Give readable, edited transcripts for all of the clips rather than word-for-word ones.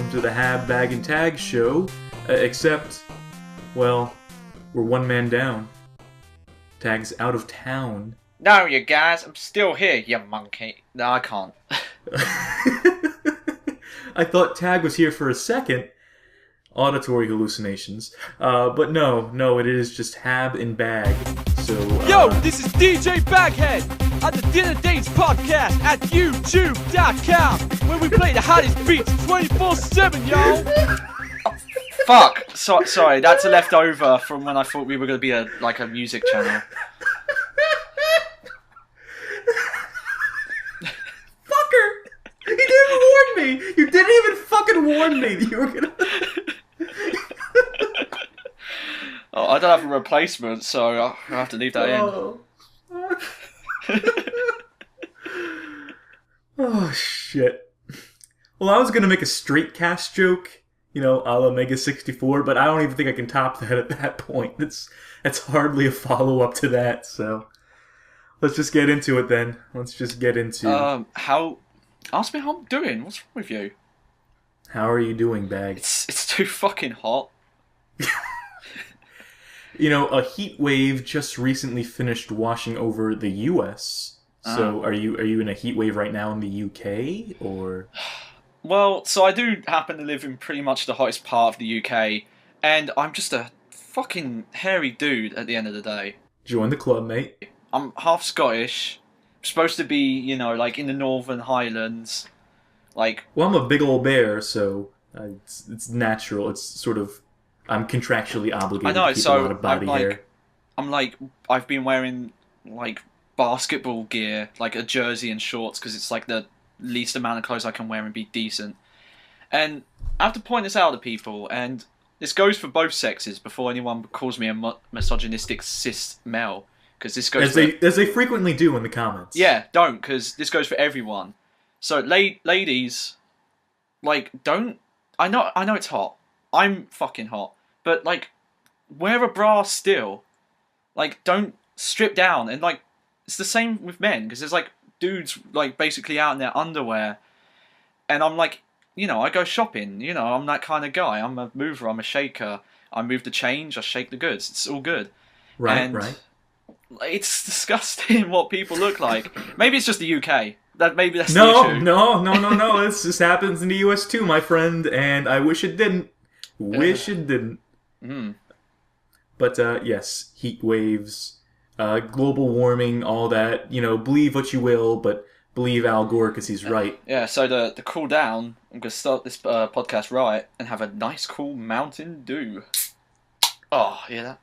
welcome to the Hab, Bag, and Tag show. Except, well, we're one man down. Tag's out of town. No, you guys, I'm still here, you monkey. No, I can't. I thought Tag was here for a second. Auditory hallucinations. But no, it is just Hab and Bag. So, Yo, this is DJ Baghead at the Dinner Dates podcast at YouTube.com, where we play the hottest beats 24/7, y'all. Fuck! Sorry, that's a leftover from when I thought we were going to be a music channel. Fucker! You didn't warn me! You didn't even fucking warn me that you were gonna... Oh, I don't have a replacement, so I'll have to leave that in. Oh, shit. Well, I was gonna make a straight cast joke, a la Mega 64, but I don't even think I can top that at that point. It's hardly a follow-up to that, so... Let's just get into it then. Let's just get into... Ask me how I'm doing. What's wrong with you? How are you doing, Bag? It's too fucking hot. A heat wave just recently finished washing over the U.S., so are you in a heat wave right now in the U.K., or...? Well, so I do happen to live in pretty much the hottest part of the UK, and I'm just a fucking hairy dude at the end of the day. Join the club, mate. I'm half Scottish, supposed to be, in the Northern Highlands, Well, I'm a big old bear, so it's natural. It's sort of... I'm contractually obligated to keep a lot of body hair. I've been wearing, basketball gear, a jersey and shorts, because it's, the least amount of clothes I can wear and be decent. And I have to point this out to people, and this goes for both sexes before anyone calls me a misogynistic cis male, because this goes as they frequently do in the comments. Yeah, don't, because this goes for everyone. So, ladies, don't... I know it's hot. I'm fucking hot. But, wear a bra still. Don't strip down. And, it's the same with men. Because there's, dudes, basically out in their underwear. And I'm I go shopping. I'm that kind of guy. I'm a mover. I'm a shaker. I move the change. I shake the goods. It's all good. Right. It's disgusting what people look like. Maybe it's just the UK. Maybe that's the issue. No. This happens in the US too, my friend. And I wish it didn't. It didn't. Mm. But, yes, heat waves, global warming, all that. Believe what you will, but believe Al Gore because he's right. Yeah, so to cool down, I'm going to start this podcast right and have a nice cool Mountain Dew. Oh, hear that?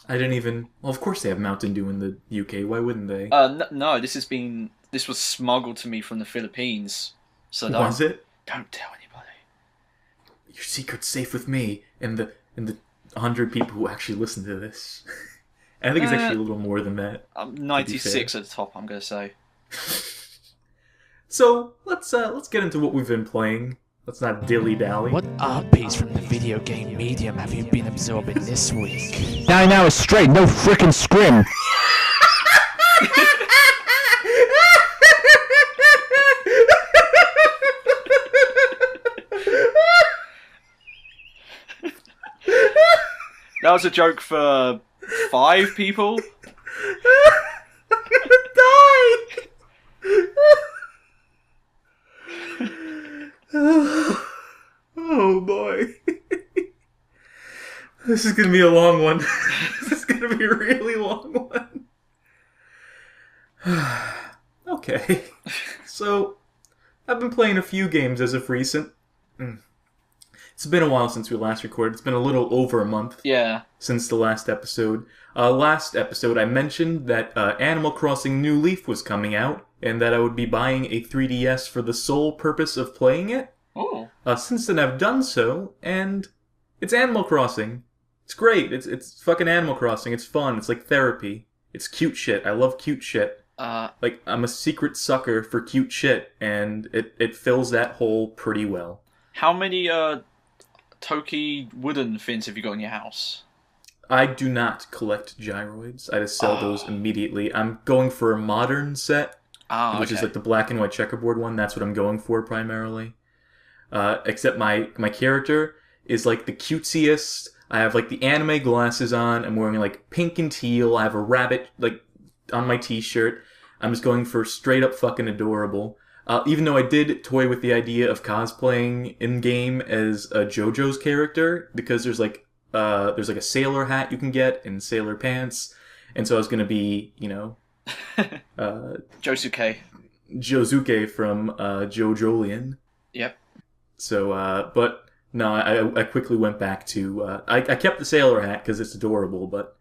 I didn't even... Well, of course they have Mountain Dew in the UK. Why wouldn't they? No, this was smuggled to me from the Philippines. So was it? Don't tell anybody. Your secret's safe with me and the 100 people who actually listen to this. I think it's actually a little more than that. 96 at the top, I'm going to say. So, let's get into what we've been playing. Let's not dilly-dally. What art piece from the video game medium have you been absorbing this week? 9 hours straight, no frickin' scrim. That was a joke for 5 people. I'm gonna die! Oh boy. This is gonna be a long one. This is gonna be a really long one. Okay. So, I've been playing a few games as of recent. It's been a while since we last recorded. It's been a little over a month. Yeah. Since the last episode. Last episode, I mentioned that Animal Crossing New Leaf was coming out, and that I would be buying a 3DS for the sole purpose of playing it. Oh. Since then, I've done so, and it's Animal Crossing. It's great. It's fucking Animal Crossing. It's fun. It's like therapy. It's cute shit. I love cute shit. I'm a secret sucker for cute shit, and it fills that hole pretty well. How many Toki wooden things have you got in your house? I do not collect gyroids. I just sell those immediately. I'm going for a modern set, which is like the black and white checkerboard one. That's what I'm going for primarily. except my character is like the cutesiest. I have like the anime glasses on. I'm wearing like pink and teal. I have a rabbit like on my t-shirt. I'm just going for straight up fucking adorable. Even though I did toy with the idea of cosplaying in game as a JoJo's character, because there's like a sailor hat you can get and sailor pants, and so I was gonna be, you know, Josuke from JoJolion. Yep. So, but no, I quickly went back to I kept the sailor hat because it's adorable, but.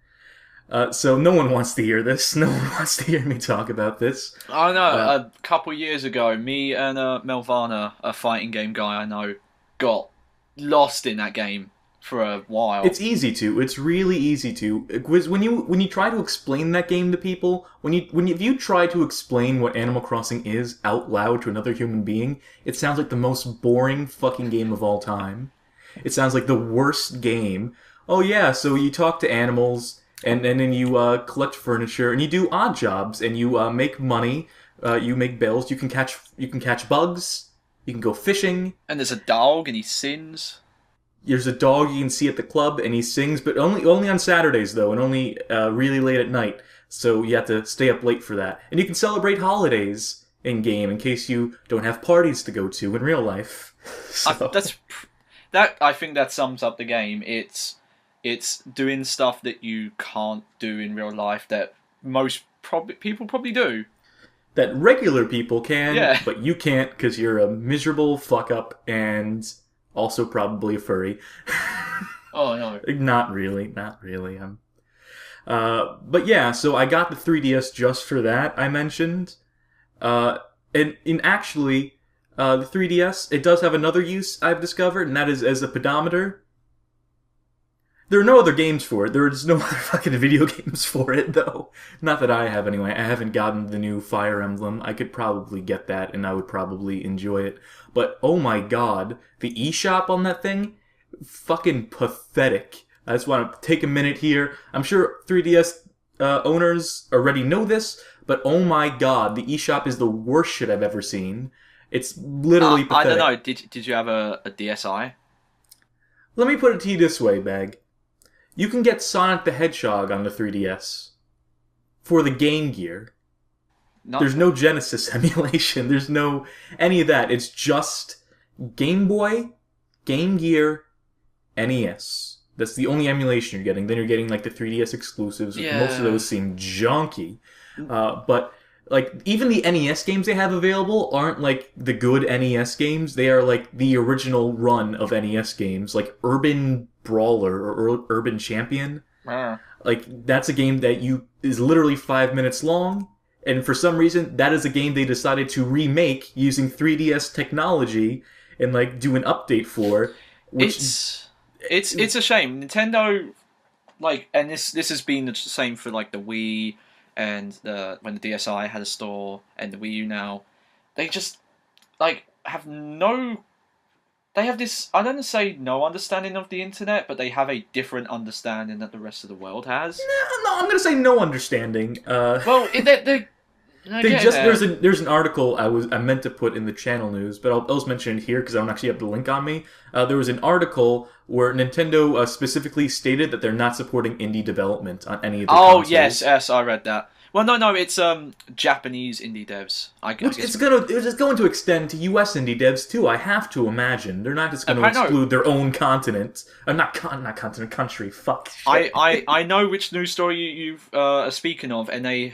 So no one wants to hear this. No one wants to hear me talk about this. I know. A couple years ago, me and Melvana, a fighting game guy I know, got lost in that game for a while. It's easy to. It's really easy to. Because when you try to explain that game to people, if you try to explain what Animal Crossing is out loud to another human being, it sounds like the most boring fucking game of all time. It sounds like the worst game. Oh yeah, so you talk to animals. And then you collect furniture, and you do odd jobs, and you make money. You make bills. You can catch bugs. You can go fishing. And there's a dog, and he sings. There's a dog you can see at the club, and he sings, but only on Saturdays though, and only really late at night. So you have to stay up late for that. And you can celebrate holidays in game in case you don't have parties to go to in real life. So. I think that sums up the game. It's doing stuff that you can't do in real life that most people probably do. That regular people can, yeah. But you can't because you're a miserable fuck-up and also probably a furry. Oh, no. Not really. But yeah, so I got the 3DS just for that, I mentioned. And actually, the 3DS, it does have another use I've discovered, and that is as a pedometer. There are no other games for it. There's no other fucking video games for it, though. Not that I have, anyway. I haven't gotten the new Fire Emblem. I could probably get that, and I would probably enjoy it. But, oh my god, the eShop on that thing? Fucking pathetic. I just want to take a minute here. I'm sure 3DS owners already know this, but oh my god, the eShop is the worst shit I've ever seen. It's literally pathetic. I don't know, did you have a DSi? Let me put it to you this way, Bag. You can get Sonic the Hedgehog on the 3DS for the Game Gear. There's no Genesis emulation. There's no any of that. It's just Game Boy, Game Gear, NES. That's the only emulation you're getting. Then you're getting like the 3DS exclusives. Yeah. Most of those seem junky. But like even the NES games they have available aren't like the good NES games. They are like the original run of NES games, like Urban Brawler or Urban Champion. Like that's a game that is literally 5 minutes long, and for some reason that is a game they decided to remake using 3DS technology and like do an update for. Which it's a shame. Nintendo, like, and this has been the same for like the Wii and when the DSi had a store and the Wii U now, they just like have no. They have this, I don't say no understanding of the internet, but they have a different understanding that the rest of the world has. No, I'm going to say no understanding. Well, there's an article I meant to put in the channel news, but I'll just mention it here because I don't actually have the link on me. There was an article where Nintendo specifically stated that they're not supporting indie development on any of the consoles. Yes, I read that. Well, no, it's Japanese indie devs. I guess it's going to extend to US indie devs too. I have to imagine they're not just going to exclude their own continent. Not continent, country. Fuck. I know which news story you've are speaking of, and they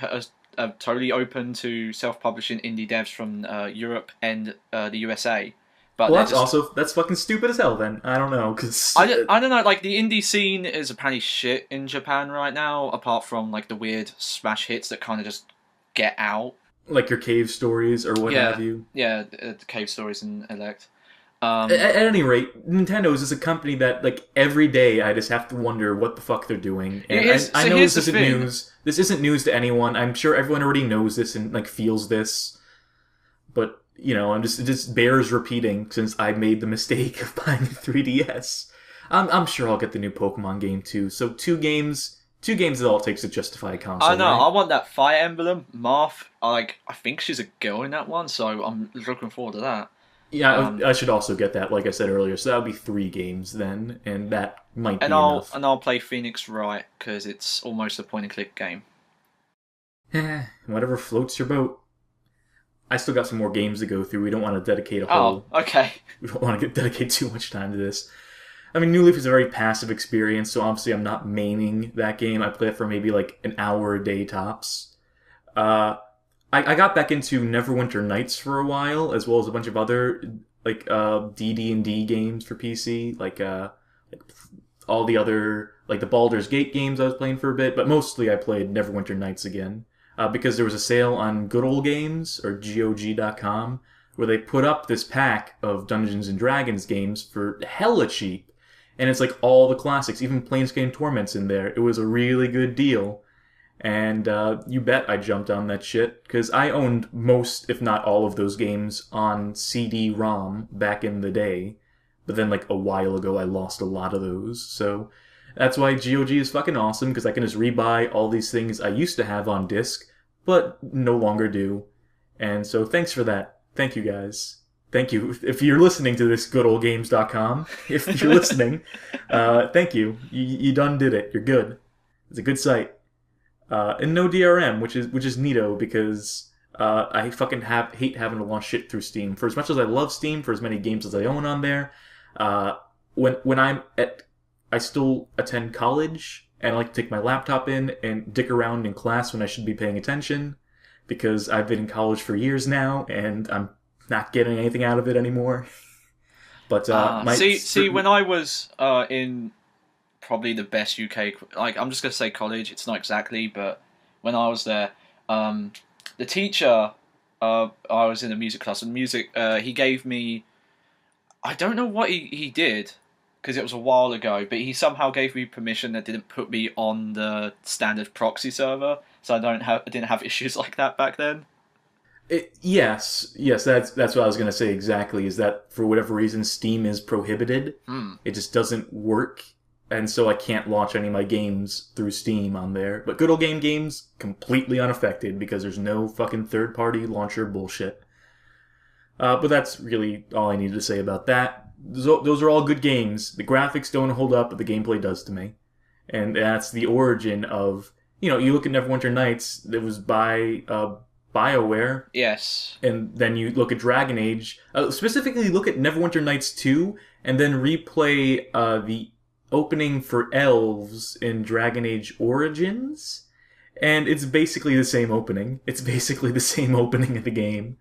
are totally open to self-publishing indie devs from Europe and the USA. But well, that's fucking stupid as hell. Then I don't know because I don't know. Like the indie scene is apparently shit in Japan right now. Apart from like the weird smash hits that kind of just get out, like your Cave Stories or what have you. Yeah, the Cave Stories and Elect. At any rate, Nintendo is just a company that like every day I just have to wonder what the fuck they're doing. And I know this isn't news. This isn't news to anyone. I'm sure everyone already knows this and like feels this, but. You know, it just bears repeating since I made the mistake of buying a 3DS. I'm sure I'll get the new Pokemon game too. So two games is all it takes to justify a console. I know. Right? I want that Fire Emblem. Marth, I think she's a girl in that one, so I'm looking forward to that. Yeah, I should also get that, like I said earlier. So that would be 3 games then, and that might be enough. And I'll play Phoenix Wright, because it's almost a point-and-click game. Whatever floats your boat. I still got some more games to go through. We don't want to dedicate a whole... Oh, okay. We don't want to dedicate too much time to this. I mean, New Leaf is a very passive experience, so obviously I'm not maining that game. I play it for maybe like an hour a day tops. I got back into Neverwinter Nights for a while, as well as a bunch of other like DD&D games for PC, like all the other like the Baldur's Gate games I was playing for a bit. But mostly I played Neverwinter Nights again. Because there was a sale on Good Old Games, or GOG.com, where they put up this pack of Dungeons & Dragons games for hella cheap. And it's like all the classics, even Planescape Torment's in there. It was a really good deal. And you bet I jumped on that shit, because I owned most, if not all of those games on CD-ROM back in the day. But then like a while ago I lost a lot of those, so... That's why GOG is fucking awesome, because I can just rebuy all these things I used to have on disc, but no longer do. And so thanks for that. Thank you, guys. Thank you. If you're listening to this, goodoldgames.com, if you're listening, thank you. You done did it. You're good. It's a good site. And no DRM, which is neato, because I fucking hate having to launch shit through Steam. For as much as I love Steam, for as many games as I own on there, when I'm at... I still attend college, and I like to take my laptop in and dick around in class when I should be paying attention, because I've been in college for years now, and I'm not getting anything out of it anymore. But when I was in probably the best UK, like I'm just gonna say college, it's not exactly, but when I was there, the teacher, I was in a music class, and he gave me, I don't know what he did, because it was a while ago, but he somehow gave me permission that didn't put me on the standard proxy server, so I didn't have issues like that back then. Yes, that's what I was going to say exactly, is that for whatever reason Steam is prohibited. It just doesn't work, and so I can't launch any of my games through Steam on there. But Good Old Games, completely unaffected, because there's no fucking third-party launcher bullshit. But that's really all I needed to say about that. Those are all good games. The graphics don't hold up, but the gameplay does to me. And that's the origin of... You look at Neverwinter Nights, it was by BioWare. Yes. And then you look at Dragon Age. Specifically, look at Neverwinter Nights 2, and then replay the opening for elves in Dragon Age Origins. And it's basically the same opening. It's basically the same opening of the game.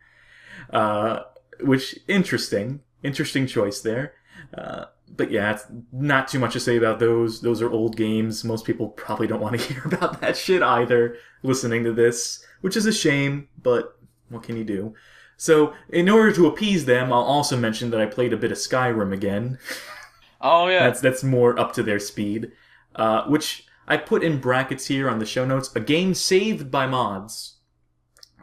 Which, interesting. Interesting choice there. But yeah, it's not too much to say about those. Those are old games. Most people probably don't want to hear about that shit either, listening to this, which is a shame, but what can you do? So, in order to appease them, I'll also mention that I played a bit of Skyrim again. Oh, yeah. That's more up to their speed. Which I put in brackets here on the show notes. A game saved by mods.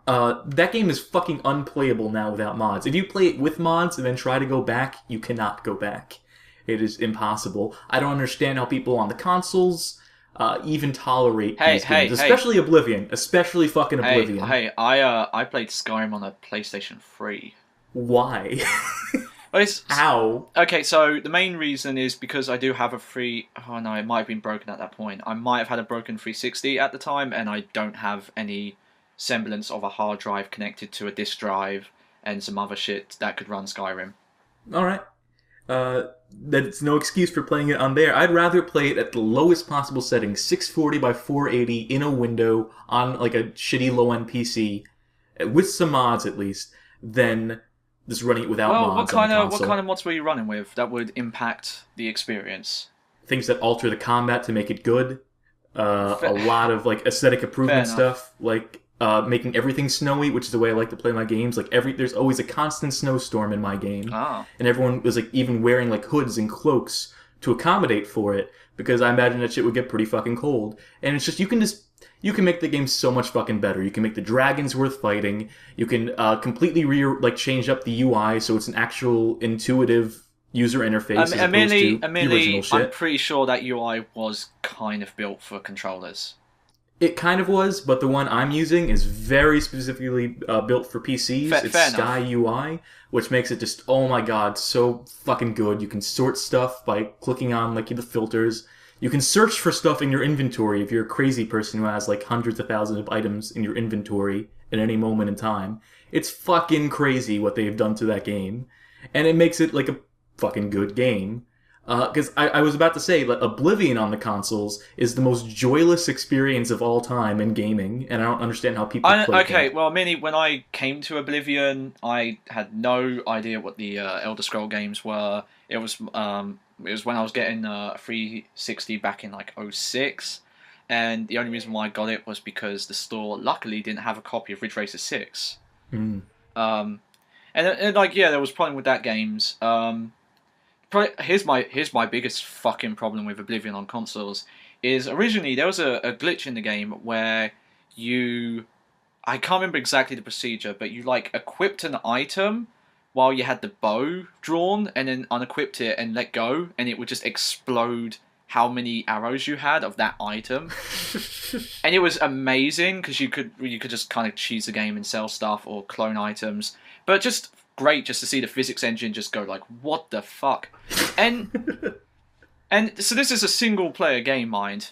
That game is fucking unplayable now without mods. If you play it with mods and then try to go back, you cannot go back. It is impossible. I don't understand how people on the consoles even tolerate these games. Especially Oblivion. Especially fucking Oblivion. I played Skyrim on a PlayStation 3. Why? How? Okay, so the main reason is because I do have a free... Oh no, it might have been broken at that point. I might have had a broken 360 at the time, and I don't have any semblance of a hard drive connected to a disk drive and some other shit that could run Skyrim. Alright. That's no excuse for playing it on there. I'd rather play it at the lowest possible setting, 640 by 480 in a window on like a shitty low-end PC, with some mods at least, than just running it without mods on the console. What kind of mods were you running with that would impact the experience? Things that alter the combat to make it good. A lot of like aesthetic improvement stuff, like making everything snowy, which is the way I like to play my games. Like there's always a constant snowstorm in my game, and everyone was like even wearing like hoods and cloaks to accommodate for it, because I imagine that shit would get pretty fucking cold. And it's just you can make the game so much fucking better. You can make the dragons worth fighting. You can completely change up the UI so it's an actual intuitive user interface as opposed to the original shit. I'm pretty sure that UI was kind of built for controllers. It kind of was, but the one I'm using is very specifically built for PCs. It's Sky UI, which makes it just, oh my god, so fucking good. You can sort stuff by clicking on like the filters. You can search for stuff in your inventory if you're a crazy person who has like hundreds of thousands of items in your inventory at any moment in time. It's fucking crazy what they've done to that game. And it makes it like a fucking good game. Because I was about to say that Oblivion on the consoles is the most joyless experience of all time in gaming, and I don't understand how people play okay, well, Minnie, when I came to Oblivion, I had no idea what the Elder Scroll games were. It was when I was getting a 360 back in like 2006, and the only reason why I got it was because the store luckily didn't have a copy of Ridge Racer 6. And like, yeah, there was a problem with that games. Here's my biggest fucking problem with Oblivion on consoles is originally there was a glitch in the game where I can't remember exactly the procedure, but you like equipped an item while you had the bow drawn and then unequipped it and let go, and it would just explode how many arrows you had of that item. And it was amazing because you could just kind of cheese the game and sell stuff or clone items, but just great just to see the physics engine just go like, what the fuck? And so this is a single player game, mind.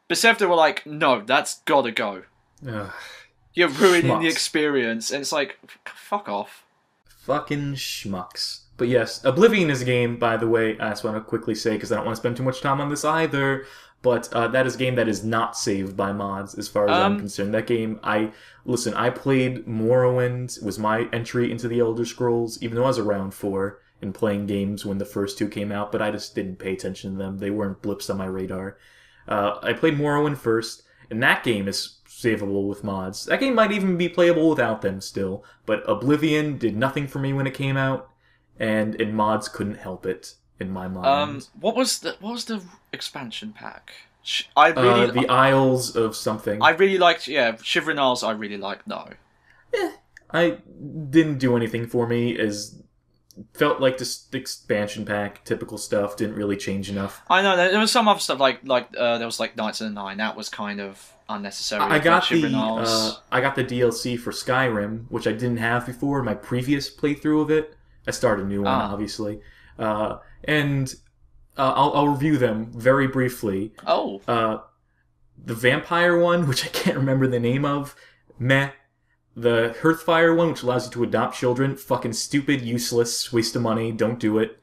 Bethesda were like, no, that's gotta go. You're ruining the experience. And it's like, fuck off. Fucking schmucks. But yes, Oblivion is a game, by the way, I just want to quickly say, because I don't want to spend too much time on this either, but that is a game that is not saved by mods, as far as I'm concerned. That game, I played Morrowind. It was my entry into the Elder Scrolls, even though I was around 4 and playing games when the first 2 came out, but I just didn't pay attention to them. They weren't blips on my radar. I played Morrowind first, and that game is savable with mods. That game might even be playable without them still, but Oblivion did nothing for me when it came out, and mods couldn't help it. In my mind. What was the expansion pack? The Isles of something. I really liked, Shivering Isles. I really liked. No, I didn't do anything for me. As felt like this expansion pack, typical stuff. Didn't really change enough. I know there was some other stuff like there was like Knights of the Nine. That was kind of unnecessary. I got the DLC for Skyrim, which I didn't have before. My previous playthrough of it. I started a new one, obviously. And I'll review them very briefly. The vampire one, which I can't remember the name of, meh. The Hearthfire one, which allows you to adopt children, fucking stupid, useless, waste of money, don't do it.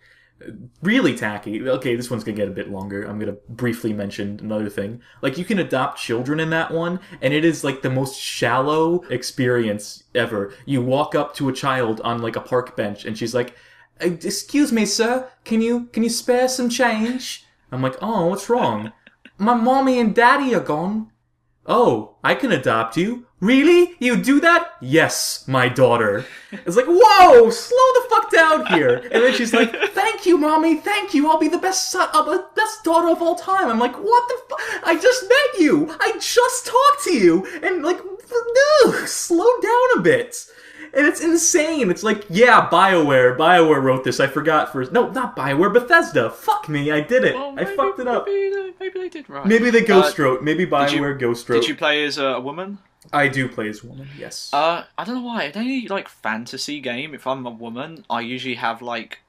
Really tacky. Okay, this one's gonna get a bit longer. I'm gonna briefly mention another thing. Like, you can adopt children in that one, and it is like the most shallow experience ever. You walk up to a child on like a park bench, and she's like, "Excuse me, sir, can you spare some change?" I'm like, "Oh, what's wrong?" "My mommy and daddy are gone." "Oh, I can adopt you." "Really? You do that?" "Yes, my daughter." It's like, whoa, slow the fuck down here. And then she's like, "Thank you, mommy, thank you. I'll be the best best daughter of all time." I'm like, what the fuck? I just met you. I just talked to you. And like, no, slow down a bit. And it's insane. It's like, yeah, BioWare wrote this. I forgot first. No, not BioWare, Bethesda. Fuck me, I did it. Well, I fucked it up. Maybe they did right. Maybe they ghost wrote. Maybe BioWare ghost wrote. Did you play as a woman? I do play as a woman, yes. I don't know why. In any like fantasy game, if I'm a woman, I usually have like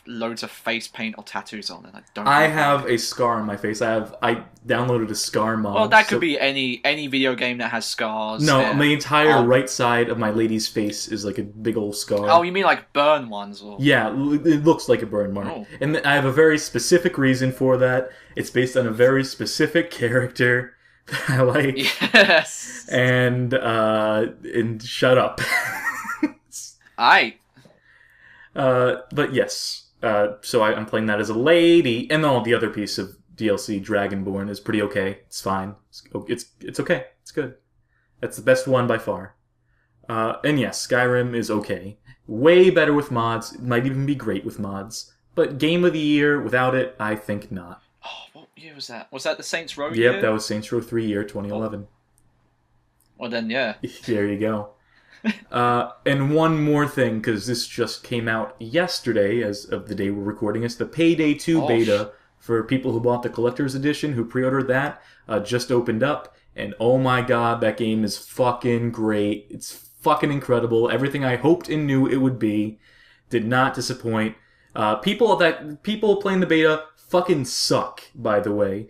loads of face paint or tattoos on, and I don't. I have a scar on my face. I downloaded a scar mod. Well, that could be any video game that has scars. No, the entire right side of my lady's face is like a big old scar. Oh, you mean like burn ones? Or... Yeah, it looks like a burn mark. Oh. And I have a very specific reason for that. It's based on a very specific character that I like. Yes. And shut up. Aight. But yes. So I'm playing that as a lady, and the other piece of DLC, Dragonborn, is pretty okay. It's fine. It's okay. It's good. That's the best one by far. And yes, Skyrim is okay. Way better with mods. It might even be great with mods. But Game of the Year, without it, I think not. Oh, what year was that? Was that the Saints Row year? Yep, that was Saints Row 3 year, 2011. Well then, yeah. There you go. And one more thing, because this just came out yesterday, as of the day we're recording this, the Payday 2 beta for people who bought the collector's edition, who pre-ordered that, just opened up. And oh my god, that game is fucking great. It's fucking incredible. Everything I hoped and knew it would be. Did not disappoint. People playing the beta fucking suck, by the way.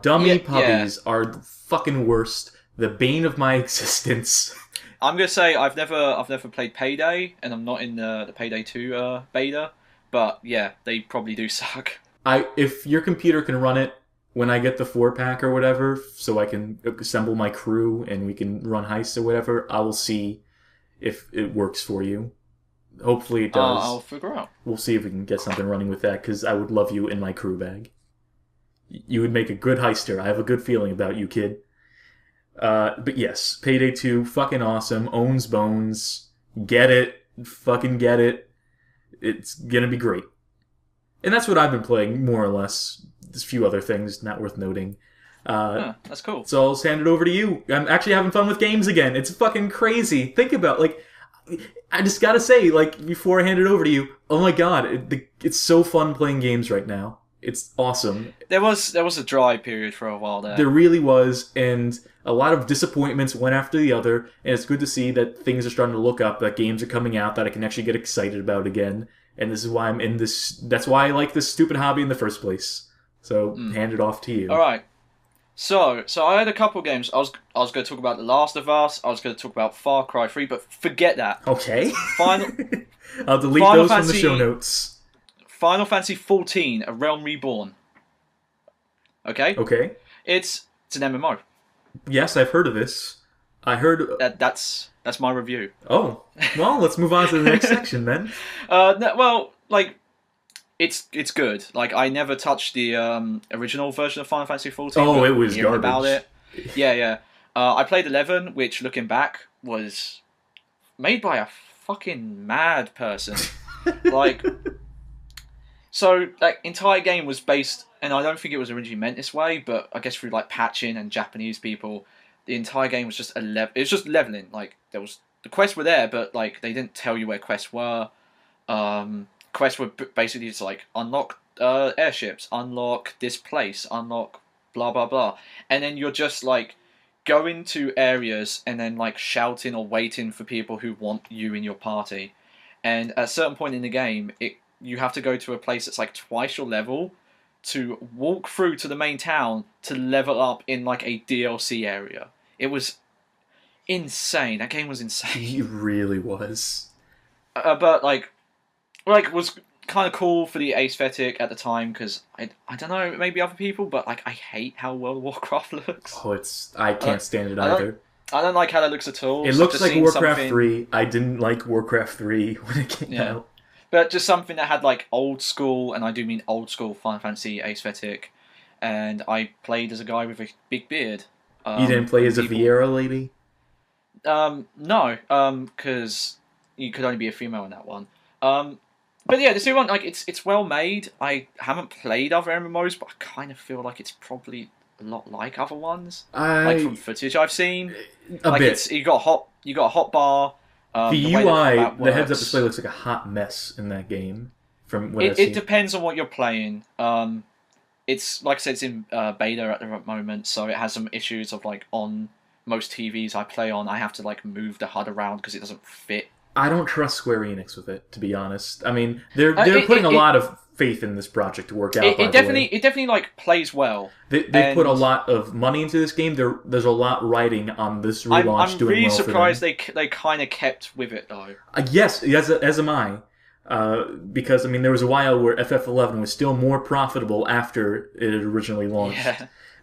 Dummy puppies are the fucking worst. The bane of my existence. I'm gonna say I've never played Payday, and I'm not in the Payday 2 beta. But yeah, they probably do suck. If your computer can run it when I get the 4-pack or whatever, so I can assemble my crew and we can run heists or whatever, I will see if it works for you. Hopefully it does. I'll figure out. We'll see if we can get something running with that, because I would love you in my crew bag. You would make a good heister. I have a good feeling about you, kid. But yes, Payday 2, fucking awesome. Owns bones. Get it. Fucking get it. It's gonna be great. And that's what I've been playing, more or less. There's a few other things not worth noting. That's cool. So I'll just hand it over to you. I'm actually having fun with games again. It's fucking crazy. Think about, I just gotta say, before I hand it over to you, oh my god, it's so fun playing games right now. It's awesome. There was a dry period for a while there. There really was, and a lot of disappointments one after the other, and it's good to see that things are starting to look up, that games are coming out that I can actually get excited about again, and this is why I'm in this, that's why I like this stupid hobby in the first place. So, hand it off to you. Alright. So I had a couple of games. I was going to talk about The Last of Us. I was going to talk about Far Cry 3, but forget that. Okay. Final. I'll delete Final those Fantasy, from the show notes. Final Fantasy XIV: A Realm Reborn. Okay. Okay. It's an MMO. Yes, I've heard of this. I heard that's my review. Oh, well, let's move on to the next section then. It's good. I never touched the original version of Final Fantasy XIV. Oh, it was garbage. About it. Yeah. I played 11, which, looking back, was made by a fucking mad person. Entire game was based, and I don't think it was originally meant this way, but I guess through patching and Japanese people, the entire game was just it was just leveling. The quests were there, but they didn't tell you where quests were. Quests were basically just unlock airships, unlock this place, unlock blah blah blah, and then you're just going to areas and then shouting or waiting for people who want you in your party. And at a certain point in the game, you have to go to a place that's twice your level to walk through to the main town to level up in a DLC area. It was insane. That game was insane. It really was. But was kind of cool for the aesthetic at the time, because I don't know, maybe other people, but I hate how World of Warcraft looks. Oh, I can't stand it either. I don't like how that looks at all. It looks like Warcraft 3. I didn't like Warcraft 3 when it came out. But just something that had old school, and I do mean old school, Final Fantasy aesthetic. And I played as a guy with a big beard. You didn't play as a Vieira lady? No, because you could only be a female in that one. But yeah, this new one, it's well made. I haven't played other MMOs, but I kind of feel like it's probably a lot like other ones. From footage I've seen, a bit. You got a hot bar. The UI, the heads-up display looks like a hot mess in that game. From what it depends on what you're playing. It's like I said, it's in beta at the moment, so it has some issues of on most TVs I play on, I have to move the HUD around because it doesn't fit. I don't trust Square Enix with it, to be honest. I mean, they're putting a lot of faith in this project to work out. It definitely plays well. They put a lot of money into this game. There's a lot riding on this relaunch. I'm really surprised they kind of kept with it though. Yes, as am I. Because there was a while where FF11 was still more profitable after it had originally launched,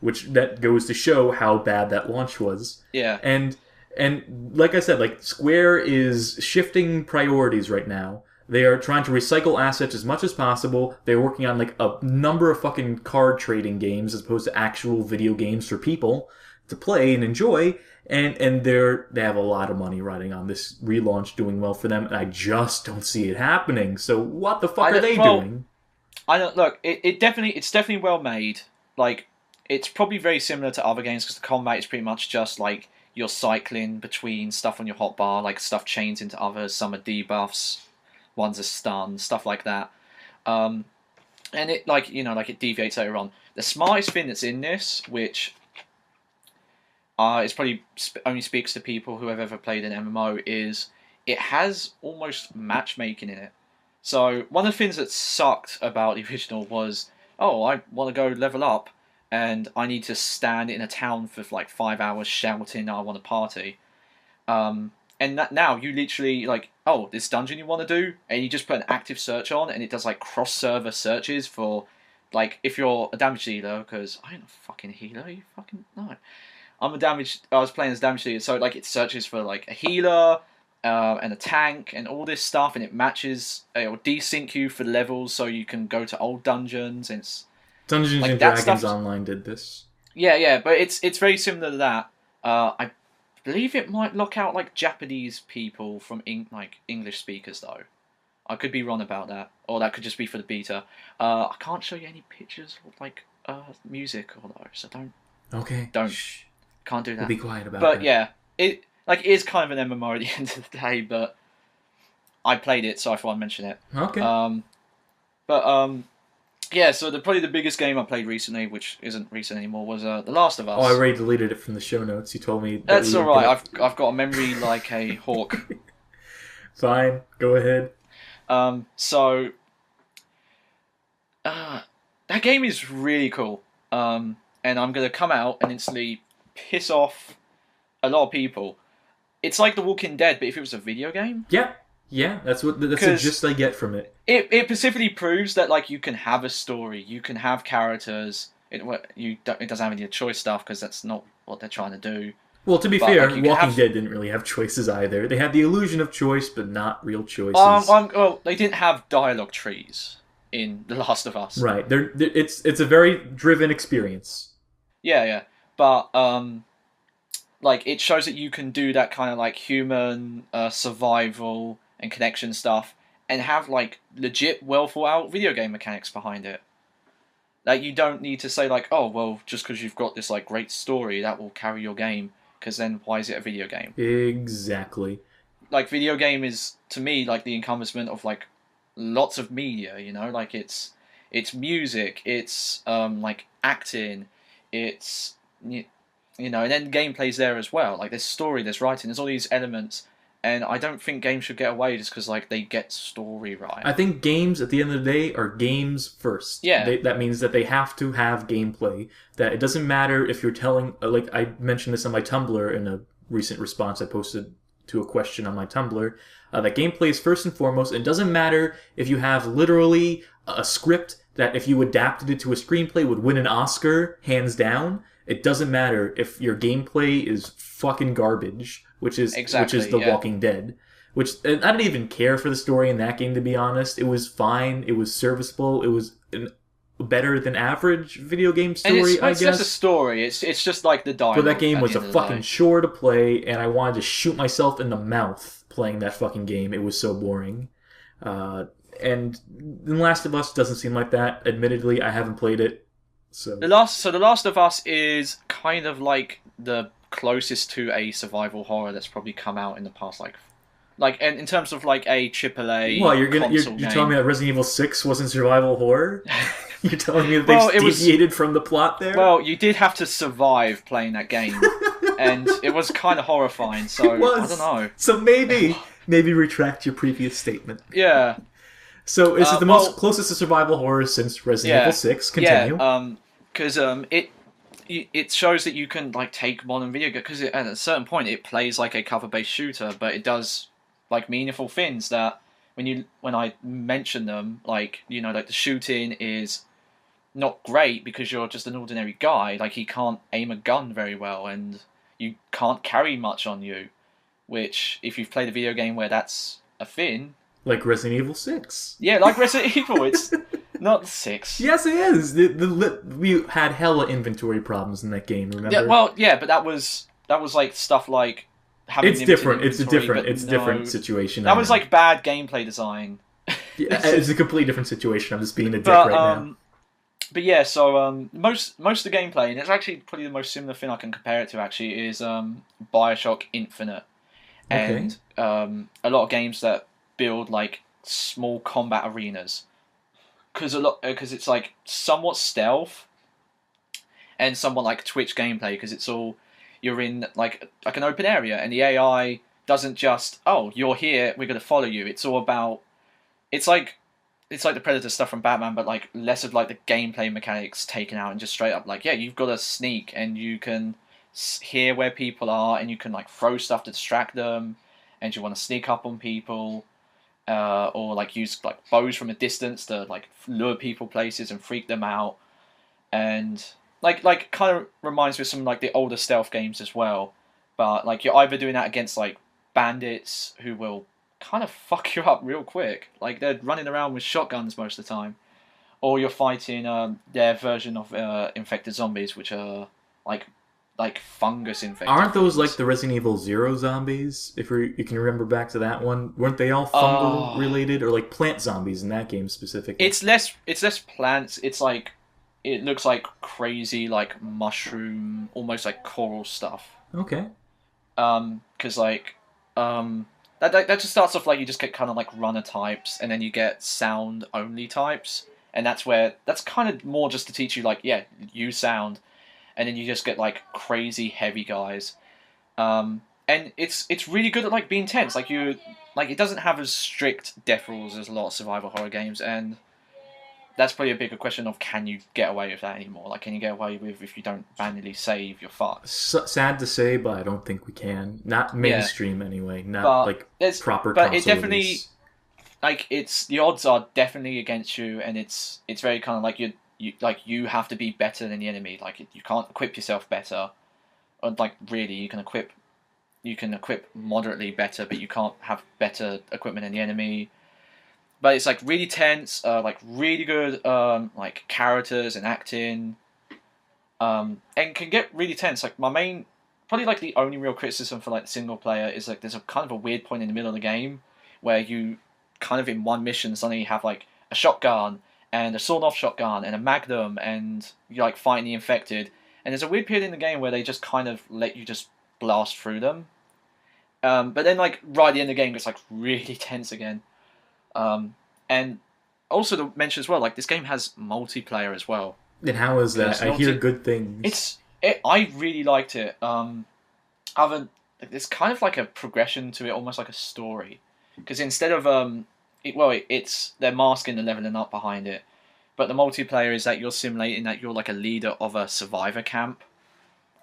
which that goes to show how bad that launch was. Yeah, and like I said, Square is shifting priorities right now. They are trying to recycle assets as much as possible. They're working on a number of fucking card trading games as opposed to actual video games for people to play and enjoy. And they have a lot of money riding on this relaunch doing well for them, and I just don't see it happening. So what the fuck are they doing? I don't look. It's definitely well made. It's probably very similar to other games because the combat is pretty much just you're cycling between stuff on your hotbar, stuff chains into others. Some are debuffs, one's a stun, stuff like that. and it like it deviates later on. The smartest thing that's in this, which it's probably only speaks to people who have ever played an MMO, is it has almost matchmaking in it. So one of the things that sucked about the original was, oh, I want to go level up, and I need to stand in a town for like 5 hours shouting I want to party. And now you literally like, oh, this dungeon you want to do, and you just put an active search on, and it does like cross-server searches for, like, if you're a damage dealer, because I ain't a fucking healer, you fucking no. I was playing as damage dealer, so like it searches for like a healer and a tank and all this stuff, and it matches, it will desync you for levels so you can go to old dungeons. And it's Dungeons like and Dragons Online did this. Yeah, but it's very similar to that. I believe it might lock out like Japanese people from English speakers though. I could be wrong about that, or that could just be for the beta. I can't show you any pictures or like music or though, so don't. Okay. Don't. Shh. Can't do that. We'll be quiet about But that. yeah, it is kind of an MMO at the end of the day, but I played it, so I thought I'd mention it. Okay. Yeah, so probably the biggest game I played recently, which isn't recent anymore, was The Last of Us. Oh, I already deleted it from the show notes. You told me. That's all right. I've got a memory like a hawk. Fine. Go ahead. So that game is really cool. And I'm gonna come out and instantly piss off a lot of people. It's like The Walking Dead, but if it was a video game. Yeah, that's the gist I get from it. It specifically proves that like you can have a story, you can have characters. It doesn't have any choice stuff because that's not what they're trying to do. Well, to be fair, Walking Dead didn't really have choices either. They had the illusion of choice, but not real choices. Well, they didn't have dialogue trees in The Last of Us. Right. It's a very driven experience. Yeah, but like it shows that you can do that kind of like human survival and connection stuff, and have like legit well thought out video game mechanics behind it. Like you don't need to say like, oh well, just because you've got this like great story that will carry your game, because then why is it a video game? Exactly. Like video game is to me like the encompassment of like lots of media, you know, like it's music, it's like acting, it's you know, and then gameplay's there as well. Like there's story, there's writing, there's all these elements. And I don't think games should get away just because like they get story right. I think games at the end of the day are games first. Yeah. That means that they have to have gameplay. That it doesn't matter if you're telling, like I mentioned this on my Tumblr in a recent response I posted to a question on my Tumblr, that gameplay is first and foremost. It doesn't matter if you have literally a script that if you adapted it to a screenplay would win an Oscar, hands down. It doesn't matter if your gameplay is fucking garbage, which is The Walking Dead. Which I didn't even care for the story in that game, to be honest. It was fine. It was serviceable. It was better than average video game story, I guess. It's just a story. It's just like the dialogue. But that game was a fucking chore to play, and I wanted to shoot myself in the mouth playing that fucking game. It was so boring. And The Last of Us doesn't seem like that. Admittedly, I haven't played it. So The Last of Us is kind of like the closest to a survival horror that's probably come out in the past, like in terms of like a AAA. Well, you're telling me that Resident Evil 6 wasn't survival horror? You're telling me that they deviated from the plot there? Well, you did have to survive playing that game, and it was kind of horrifying. So I don't know. So maybe retract your previous statement. Yeah. So is it the most closest to survival horror since Resident Evil 6? Continue. Yeah, because it shows that you can like take modern video games, because at a certain point it plays like a cover-based shooter, but it does like meaningful things that when I mention them, like, you know, like the shooting is not great because you're just an ordinary guy. Like he can't aim a gun very well, and you can't carry much on you, which if you've played a video game where that's a thing. Like Resident Evil 6. Yeah, like Resident Evil. It's not 6. Yes, it is. We had hella inventory problems in that game, remember? Yeah, well, yeah, but that was like stuff like having It's different. It's a different situation. That was like bad gameplay design. Yeah, it's a completely different situation. I'm just being a dick right now. But yeah, so most of the gameplay, and it's actually probably the most similar thing I can compare it to actually, is BioShock Infinite. And a lot of games that build like small combat arenas. because it's like somewhat stealth and somewhat like Twitch gameplay, because it's all you're in like an open area, and the AI doesn't just, oh, you're here, we're gonna follow you. It's all about, it's like the Predator stuff from Batman, but like less of like the gameplay mechanics taken out, and just straight up like, yeah, you've got to sneak, and you can hear where people are, and you can like throw stuff to distract them, and you want to sneak up on people, or like use like bows from a distance to like lure people places and freak them out, and like kind of reminds me of some like the older stealth games as well. But like you're either doing that against like bandits who will kind of fuck you up real quick, like they're running around with shotguns most of the time, or you're fighting their version of infected zombies, which are like fungus infected. Aren't those like the Resident Evil Zero zombies? If you can remember back to that one, weren't they all fungal related, or like plant zombies in that game specifically? It's less plants. It's like it looks like crazy like mushroom, almost like coral stuff. Okay. Because like that just starts off like you just get kind of like runner types, and then you get sound only types, and that's kind of more just to teach you like, yeah, use sound. And then you just get like crazy heavy guys, and it's really good at like being tense. Like it doesn't have as strict death rules as a lot of survival horror games, and that's probably a bigger question of, can you get away with that anymore? Like, can you get away with, if you don't manually save, you're fucked. Sad to say, but I don't think we can. Not mainstream anyway. Not like proper. But it definitely, like, the odds are definitely against you, and it's very kind of like you have to be better than the enemy. Like, you can't equip yourself better. Or like, really, you can equip moderately better, but you can't have better equipment than the enemy. But it's like really tense, like really good like characters and acting, and can get really tense. Like probably like the only real criticism for like the single player is like there's a kind of a weird point in the middle of the game where you kind of in one mission suddenly have like a shotgun and a sawn-off shotgun and a magnum, and you're like fighting the infected. And there's a weird period in the game where they just kind of let you just blast through them. But then like right at the end of the game, it's like really tense again. And also to mention as well, like this game has multiplayer as well. And how is that? I hear good things. I really liked it. It's kind of like a progression to it, almost like a story. Because instead of they're masking the leveling up behind it, but the multiplayer is that you're simulating that you're like a leader of a survivor camp,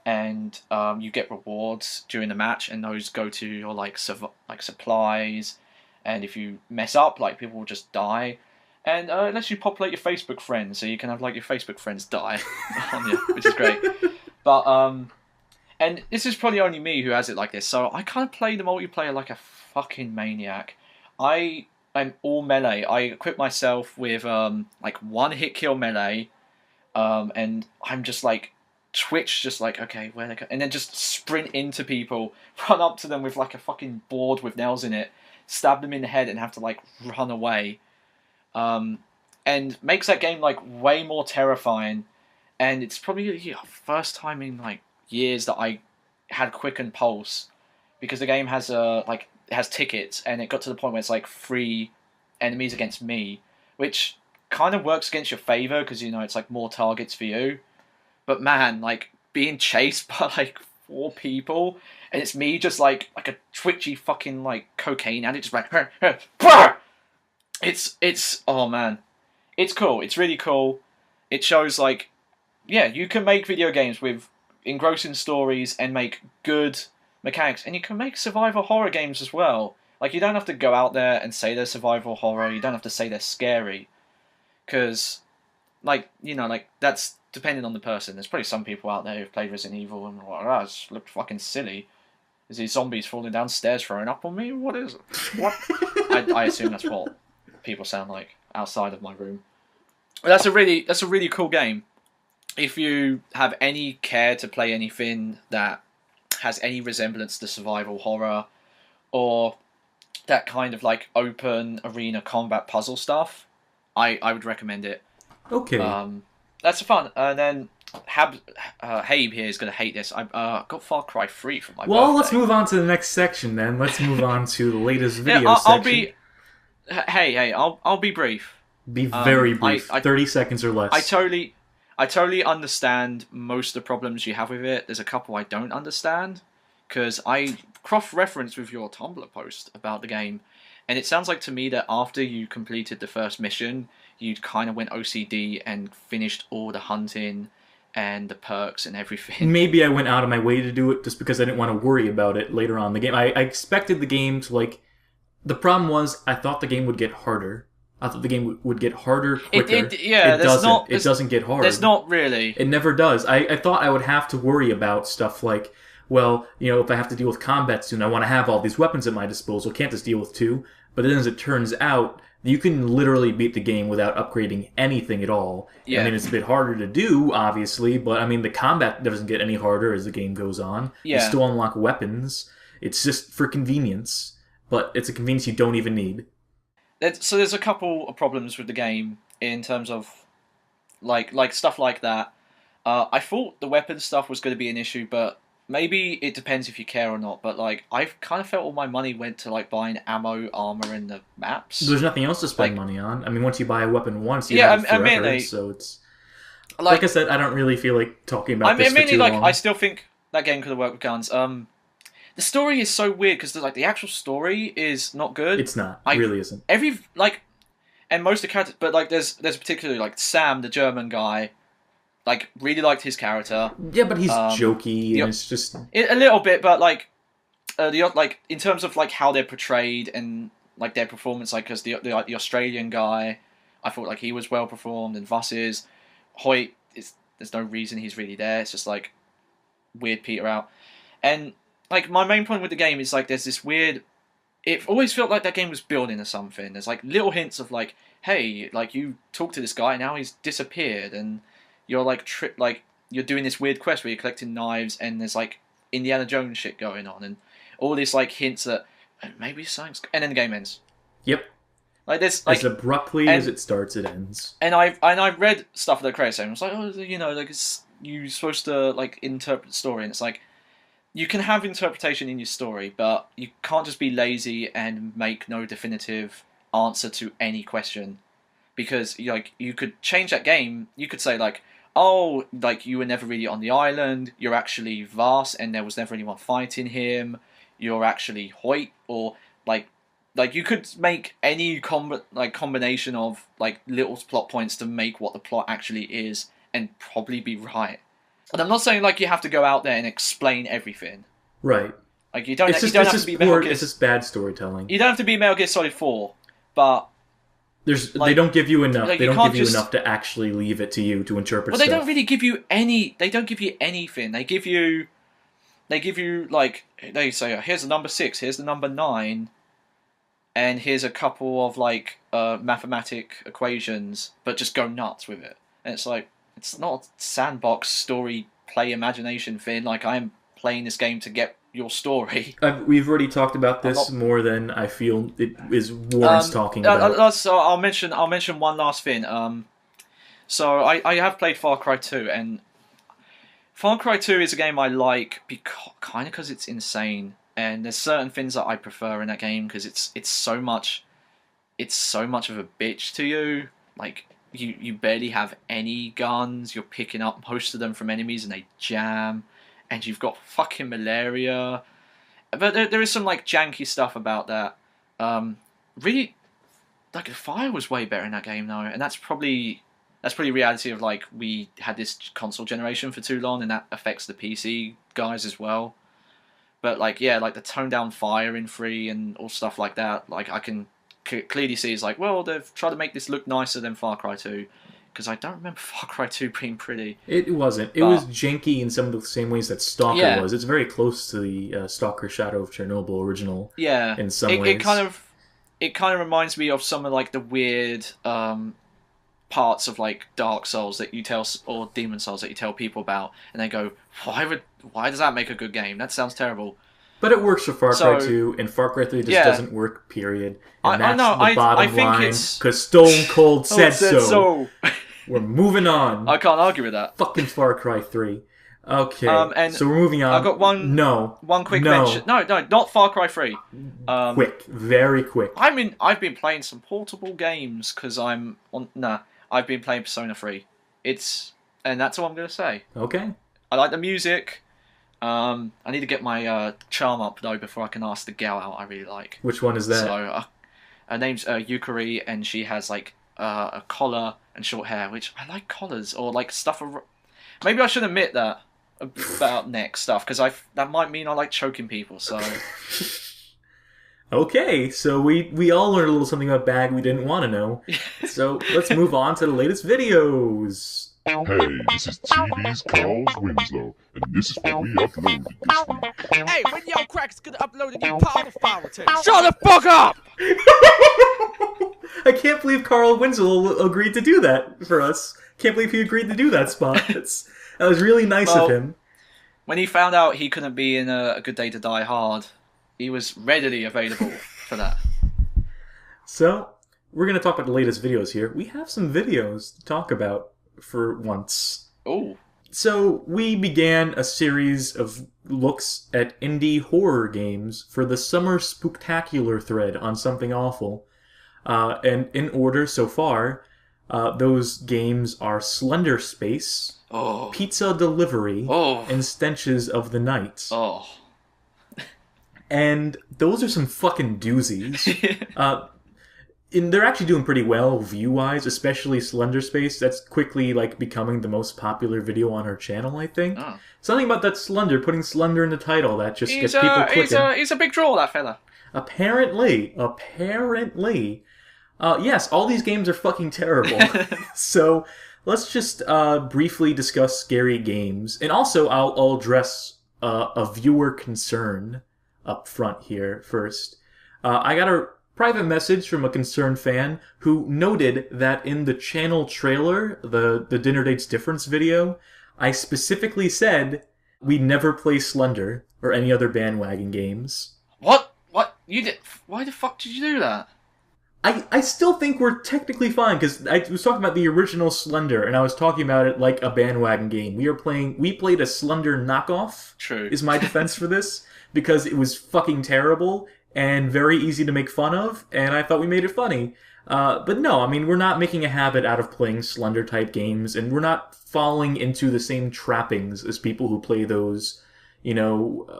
and you get rewards during the match, and those go to your like supplies. And if you mess up, like, people will just die. And it lets you populate your Facebook friends, so you can have, like, your Facebook friends die on you, which is great. But, and this is probably only me who has it like this, so I kind of play the multiplayer like a fucking maniac. I'm all melee. I equip myself with, like, one hit kill melee, and I'm just, like, twitch, just like, okay, where they go? And then just sprint into people, run up to them with, like, a fucking board with nails in it, stab them in the head and have to like run away, and makes that game like way more terrifying. And it's probably the first time in like years that I had Quicken Pulse, because the game has it has tickets, and it got to the point where it's like 3 enemies against me, which kind of works against your favor because it's like more targets for you. But man, like being chased by like 4 people, and it's me just like a twitchy fucking like cocaine addict, just like it's oh man, it's cool. It's really cool. It shows like, yeah, you can make video games with engrossing stories and make good mechanics, and you can make survival horror games as well. Like, you don't have to go out there and say they're survival horror. You don't have to say they're scary, because like that's depending on the person. There's probably some people out there who've played Resident Evil and are like, this looked fucking silly. Is these zombies falling downstairs throwing up on me? What is it? What? I assume that's what people sound like outside of my room. But that's a really cool game. If you have any care to play anything that has any resemblance to survival horror, or that kind of like open arena combat puzzle stuff, I would recommend it. Okay. That's fun. And then Habe here is going to hate this. I got Far Cry 3 for my birthday. Well, let's move on to the next section then. Let's move on to the latest video section. I'll be brief. Be very brief. 30 seconds or less. I totally understand most of the problems you have with it. There's a couple I don't understand, because I cross-referenced with your Tumblr post about the game, and it sounds like to me that after you completed the first mission, you kind of went OCD and finished all the hunting and the perks and everything. Maybe I went out of my way to do it just because I didn't want to worry about it later on in the game. I expected the game to, like... The problem was, I thought the game would get harder. I thought the game would get harder quicker. It doesn't. It doesn't get hard. There's not really. It never does. I thought I would have to worry about stuff like, well, you know, if I have to deal with combat soon, I want to have all these weapons at my disposal. Can't just deal with 2. But then as it turns out, you can literally beat the game without upgrading anything at all. Yeah. I mean, it's a bit harder to do, obviously, but I mean, the combat doesn't get any harder as the game goes on. Yeah. You still unlock weapons. It's just for convenience, but it's a convenience you don't even need. So there's a couple of problems with the game in terms of like stuff like that. I thought the weapon stuff was going to be an issue, but maybe it depends if you care or not. But like, I've kind of felt all my money went to like buying ammo, armor, and the maps. There's nothing else to spend money on. I mean, once you buy a weapon once, you have it forever. So it's like I said, I don't really feel like talking about this for too long. I still think that game could have worked with guns. The story is so weird because like the actual story is not good. It's not. It really isn't. And most of the characters, but like there's particularly like Sam, the German guy, like really liked his character. Yeah, but he's jokey, and it's just a little bit. But like like in terms of like how they're portrayed and like their performance, like because the Australian guy, I thought like he was well performed, and Voss's Hoyt there's no reason he's really there. It's just like weird peter out, and like my main point with the game is like there's this weird. It always felt like that game was building to something. There's like little hints of like, hey, like you talk to this guy, now he's disappeared, and you're like you're doing this weird quest where you're collecting knives, and there's like Indiana Jones shit going on, and all this like hints that maybe something's, and then the game ends. Yep. Like this, like as abruptly as it starts, it ends. And I've read stuff that the creator saying, it's like, oh, you know, like you're supposed to like interpret the story, and it's like. You can have interpretation in your story, but you can't just be lazy and make no definitive answer to any question. Because like you could change that game. You could say like, oh, like you were never really on the island. You're actually Voss, and there was never anyone fighting him. You're actually Hoyt, or like you could make any combination of like little plot points to make what the plot actually is, and probably be right. And I'm not saying like you have to go out there and explain everything. Right. Like you don't have to be Metal Gear. It's just bad storytelling. You don't have to be Metal Gear Solid 4, but they don't give you enough. They don't give you enough to actually leave it to you to interpret. Well, they don't really give you any. They don't give you anything. They give you like they say, here's the number 6, here's the number 9, and here's a couple of like mathematic equations, but just go nuts with it. And it's like. It's not a sandbox story play imagination thing. Like I'm playing this game to get your story. We've already talked about this more than I feel it is warrants talking about. So I'll mention one last thing. So I have played Far Cry 2, and Far Cry 2 is a game I like because it's insane, and there's certain things that I prefer in that game because it's so much of a bitch to you. Like. You barely have any guns, you're picking up most of them from enemies and they jam, and you've got fucking malaria. But there is some like janky stuff about that. Really, like the fire was way better in that game though, and that's probably reality of like we had this console generation for too long, and that affects the PC guys as well. But like yeah, like the toned down fire in 3 and all stuff like that, like I can clearly see is like, well, they've tried to make this look nicer than Far Cry 2, because I don't remember Far Cry 2 being pretty. It wasn't. It was janky in some of the same ways that Stalker was. It's very close to the Stalker Shadow of Chernobyl original. Yeah, in some ways. It kind of reminds me of some of like the weird parts of like Dark Souls that you tell, or Demon Souls that you tell people about, and they go, why does that make a good game? That sounds terrible. But it works for Far Cry 2, and Far Cry 3 just doesn't work, period. And that's the bottom line, because Stone Cold said so. We're moving on. I can't argue with that. Fucking Far Cry 3. Okay. And so we're moving on. I've got one quick mention. No, not Far Cry 3. Quick, very quick. I've been playing some portable games because I've been playing Persona 3. And that's all I'm going to say. Okay. I like the music. I need to get my charm up though before I can ask the gal out I really like. Which one is that? So her name's Yukari, and she has like a collar and short hair, which I like collars or like stuff. Maybe I should admit that about neck stuff because that might mean I like choking people. So. Okay, so we all learned a little something about Bag we didn't want to know. So let's move on to the latest videos. Hey, this is TV's Carl Winslow, and this is what we uploaded this week. Hey, when y'all cracks gonna upload a new power file tape? Shut the fuck up! I can't believe Carl Winslow agreed to do that for us. Can't believe he agreed to do that spot. That was really nice of him. When he found out he couldn't be in A Good Day to Die Hard, he was readily available for that. So, we're going to talk about the latest videos here. We have some videos to talk about for once. Oh. So, we began a series of looks at indie horror games for the Summer Spooktacular thread on Something Awful. And in order so far, those games are Slender Space, Pizza Delivery, and Stenches of the Night. Oh. And those are some fucking doozies. And they're actually doing pretty well view-wise, especially Slender Space. That's quickly becoming the most popular video on her channel, I think. Oh. Something about that Slender, putting Slender in the title, that just gets people clicking. He's a big draw, that fella. Apparently. Yes, all these games are fucking terrible. So, let's just briefly discuss scary games. And also, I'll address a viewer concern up front here first. I got a private message from a concerned fan who noted that in the channel trailer, the Dinner Dates Difference video, I specifically said we never play Slender or any other bandwagon games. What? You did? Why the fuck did you do that? I still think we're technically fine, because I was talking about the original Slender, and I was talking about it like a bandwagon game. We played a Slender knockoff, True. Is my defense for this, because it was fucking terrible and very easy to make fun of, and I thought we made it funny. But no, I mean, we're not making a habit out of playing Slender-type games, and we're not falling into the same trappings as people who play those,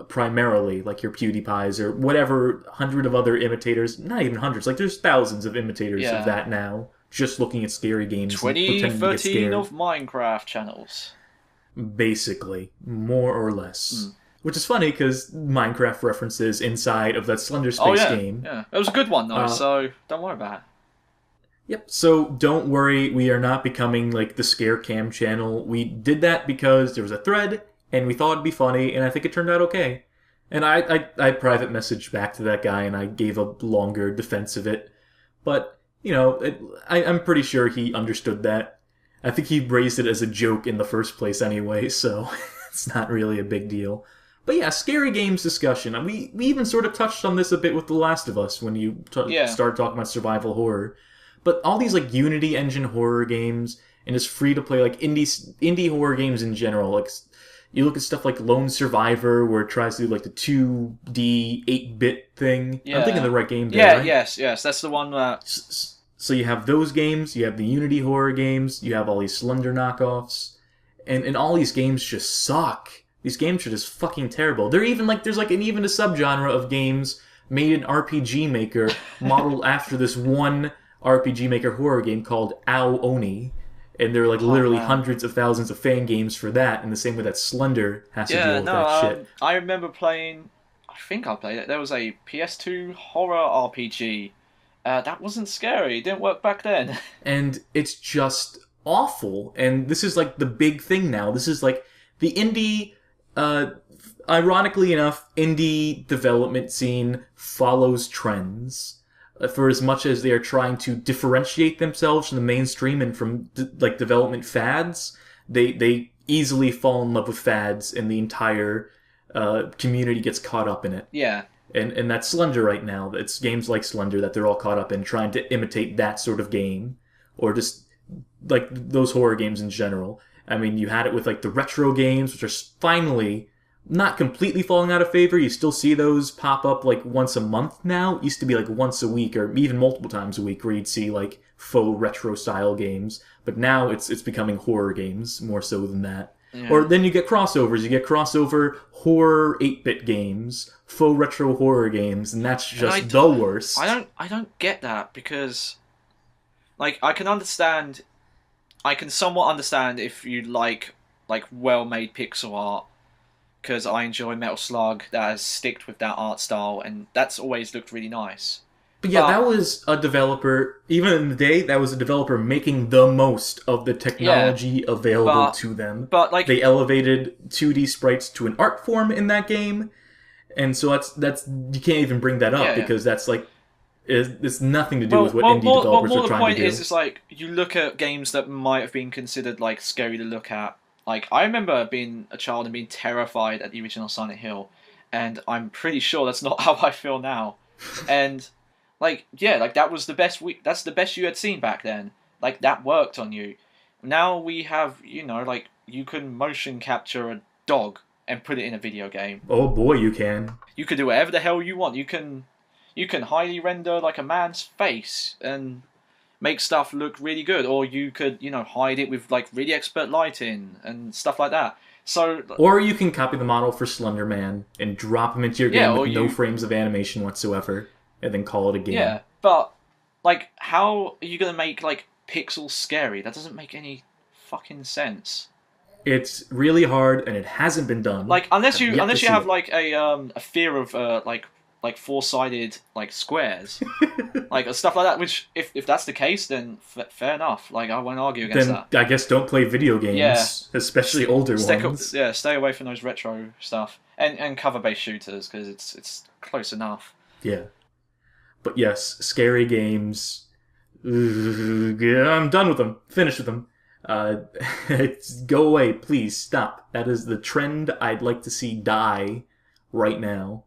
primarily, like your PewDiePies or whatever 100 of other imitators, not even hundreds, there's thousands of imitators of that now, just looking at scary games. 2013 of Minecraft channels. Basically, more or less. Which is funny, because Minecraft references inside of that Slender Space game. Yeah, it was a good one, though, so don't worry about it. Yep, so don't worry, we are not becoming the Scare Cam channel. We did that because there was a thread, and we thought it'd be funny, and I think it turned out okay. And I private messaged back to that guy, and I gave a longer defense of it. But, I'm pretty sure he understood that. I think he raised it as a joke in the first place anyway, so it's not really a big deal. But yeah, scary games discussion. We even sort of touched on this a bit with The Last of Us when you started talking about survival horror. But all these Unity engine horror games and just free to play indie horror games in general. You look at stuff like Lone Survivor, where it tries to do the 2D 8-bit thing. Yeah. I'm thinking of the right game there, right? Yes, that's the one that... So you have those games, you have the Unity horror games, you have all these Slender knockoffs, and all these games just suck. These games are just fucking terrible. They're even there's even a subgenre of games made in RPG Maker, modeled after this one RPG Maker horror game called Ao Oni. And there are literally hundreds of thousands of fan games for that, in the same way that Slender has to deal with that shit. I remember playing, I think I played it, there was a PS2 horror RPG. That wasn't scary, it didn't work back then. And it's just awful, and this is the big thing now. This is the indie, ironically enough, indie development scene follows trends. For as much as they are trying to differentiate themselves from the mainstream and from development fads, they easily fall in love with fads, and the entire community gets caught up in it. Yeah. And that's Slender right now. It's games like Slender that they're all caught up in, trying to imitate that sort of game, or just those horror games in general. I mean, you had it with like the retro games, which are finally not completely falling out of favor. You still see those pop up like once a month now. It used to be like once a week or even multiple times a week where you'd see like faux retro style games. But now it's becoming horror games more so than that. Yeah. Or then you get crossovers. You get crossover horror 8-bit games, faux retro horror games, and that's just the worst. I don't get that because, like, I can somewhat understand if you like well-made pixel art, because I enjoy Metal Slug that has sticked with that art style, and that's always looked really nice. But yeah, that was a developer, even in the day, that was a developer making the most of the technology available to them. But like, they elevated 2D sprites to an art form in that game, and so that's you can't even bring that up because that's like it's nothing to do with what indie developers are trying to do. The point is, it's like you look at games that might have been considered like scary to look at. Like, I remember being a child and being terrified at the original Silent Hill, and I'm pretty sure that's not how I feel now. And like, yeah, like that's the best you had seen back then. Like, that worked on you. Now we have, like, you can motion capture a dog and put it in a video game. Oh boy, you can. You can do whatever the hell you want. You can highly render like a man's face and make stuff look really good, or you could, hide it with like really expert lighting and stuff like that. So, or you can copy the model for Slender Man and drop him into your game with no frames of animation whatsoever, and then call it a game. Yeah, but like, how are you gonna make like pixels scary? That doesn't make any fucking sense. It's really hard, and it hasn't been done. Like, unless you have like a fear of like four-sided like squares, like stuff like that. Which, if that's the case, then fair enough. Like, I won't argue against that. I guess don't play video games, especially older ones. Stay away from those retro stuff and cover-based shooters, because it's close enough. Yeah, but yes, scary games. I'm done with them. Finished with them. Go away, please. Stop. That is the trend I'd like to see die right now.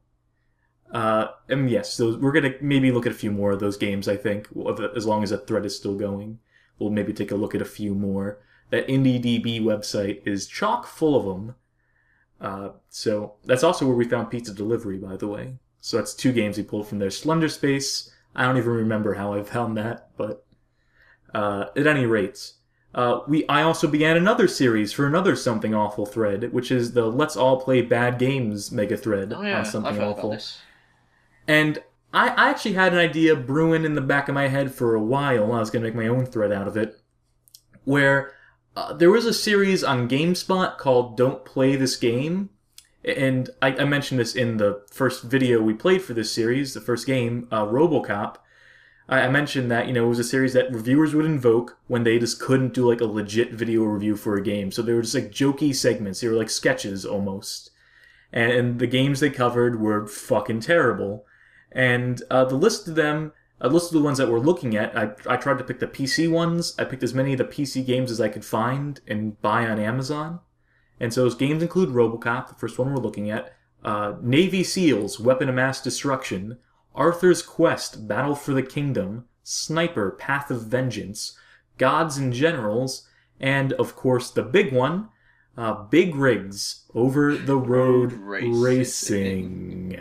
And yes, so we're gonna maybe look at a few more of those games, I think, as long as that thread is still going. We'll maybe take a look at a few more. That IndieDB website is chock full of them. So that's also where we found Pizza Delivery, by the way. So that's 2 games we pulled from there. Slender Space, I don't even remember how I found that, but at any rate, I also began another series for another Something Awful thread, which is the Let's All Play Bad Games mega thread on Something Awful. And I actually had an idea brewing in the back of my head for a while. I was going to make my own thread out of it, where there was a series on GameSpot called Don't Play This Game. And I mentioned this in the first video we played for this series, the first game, RoboCop. I mentioned that, it was a series that reviewers would invoke when they just couldn't do like a legit video review for a game. So they were just like jokey segments. They were like sketches almost. And the games they covered were fucking terrible. And the list of the ones that we're looking at, I tried to pick the PC ones. I picked as many of the PC games as I could find and buy on Amazon. And so those games include RoboCop, the first one we're looking at, Navy SEALs, Weapon of Mass Destruction, Arthur's Quest, Battle for the Kingdom, Sniper, Path of Vengeance, Gods and Generals, and, of course, the big one, Big Rigs, Over the Road Racing.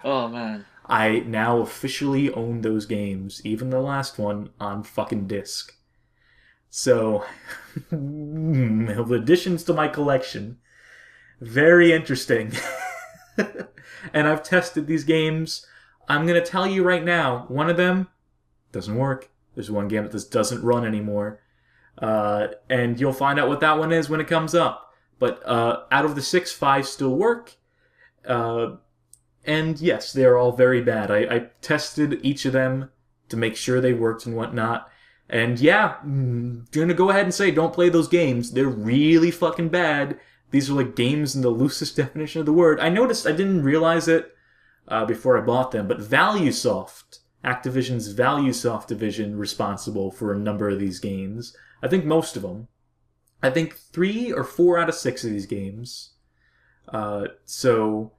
Oh, man. I now officially own those games, even the last one, on fucking disc. So, additions to my collection. Very interesting. And I've tested these games. I'm going to tell you right now, one of them doesn't work. There's one game that just doesn't run anymore. And you'll find out what that one is when it comes up. But out of the 6, 5 still work. And yes, they're all very bad. I tested each of them to make sure they worked and whatnot. And yeah, I'm gonna go ahead and say don't play those games. They're really fucking bad. These are like games in the loosest definition of the word. I noticed, I didn't realize it before I bought them, but ValueSoft, Activision's ValueSoft division, responsible for a number of these games. I think most of them. I think 3 or 4 out of 6 of these games. So,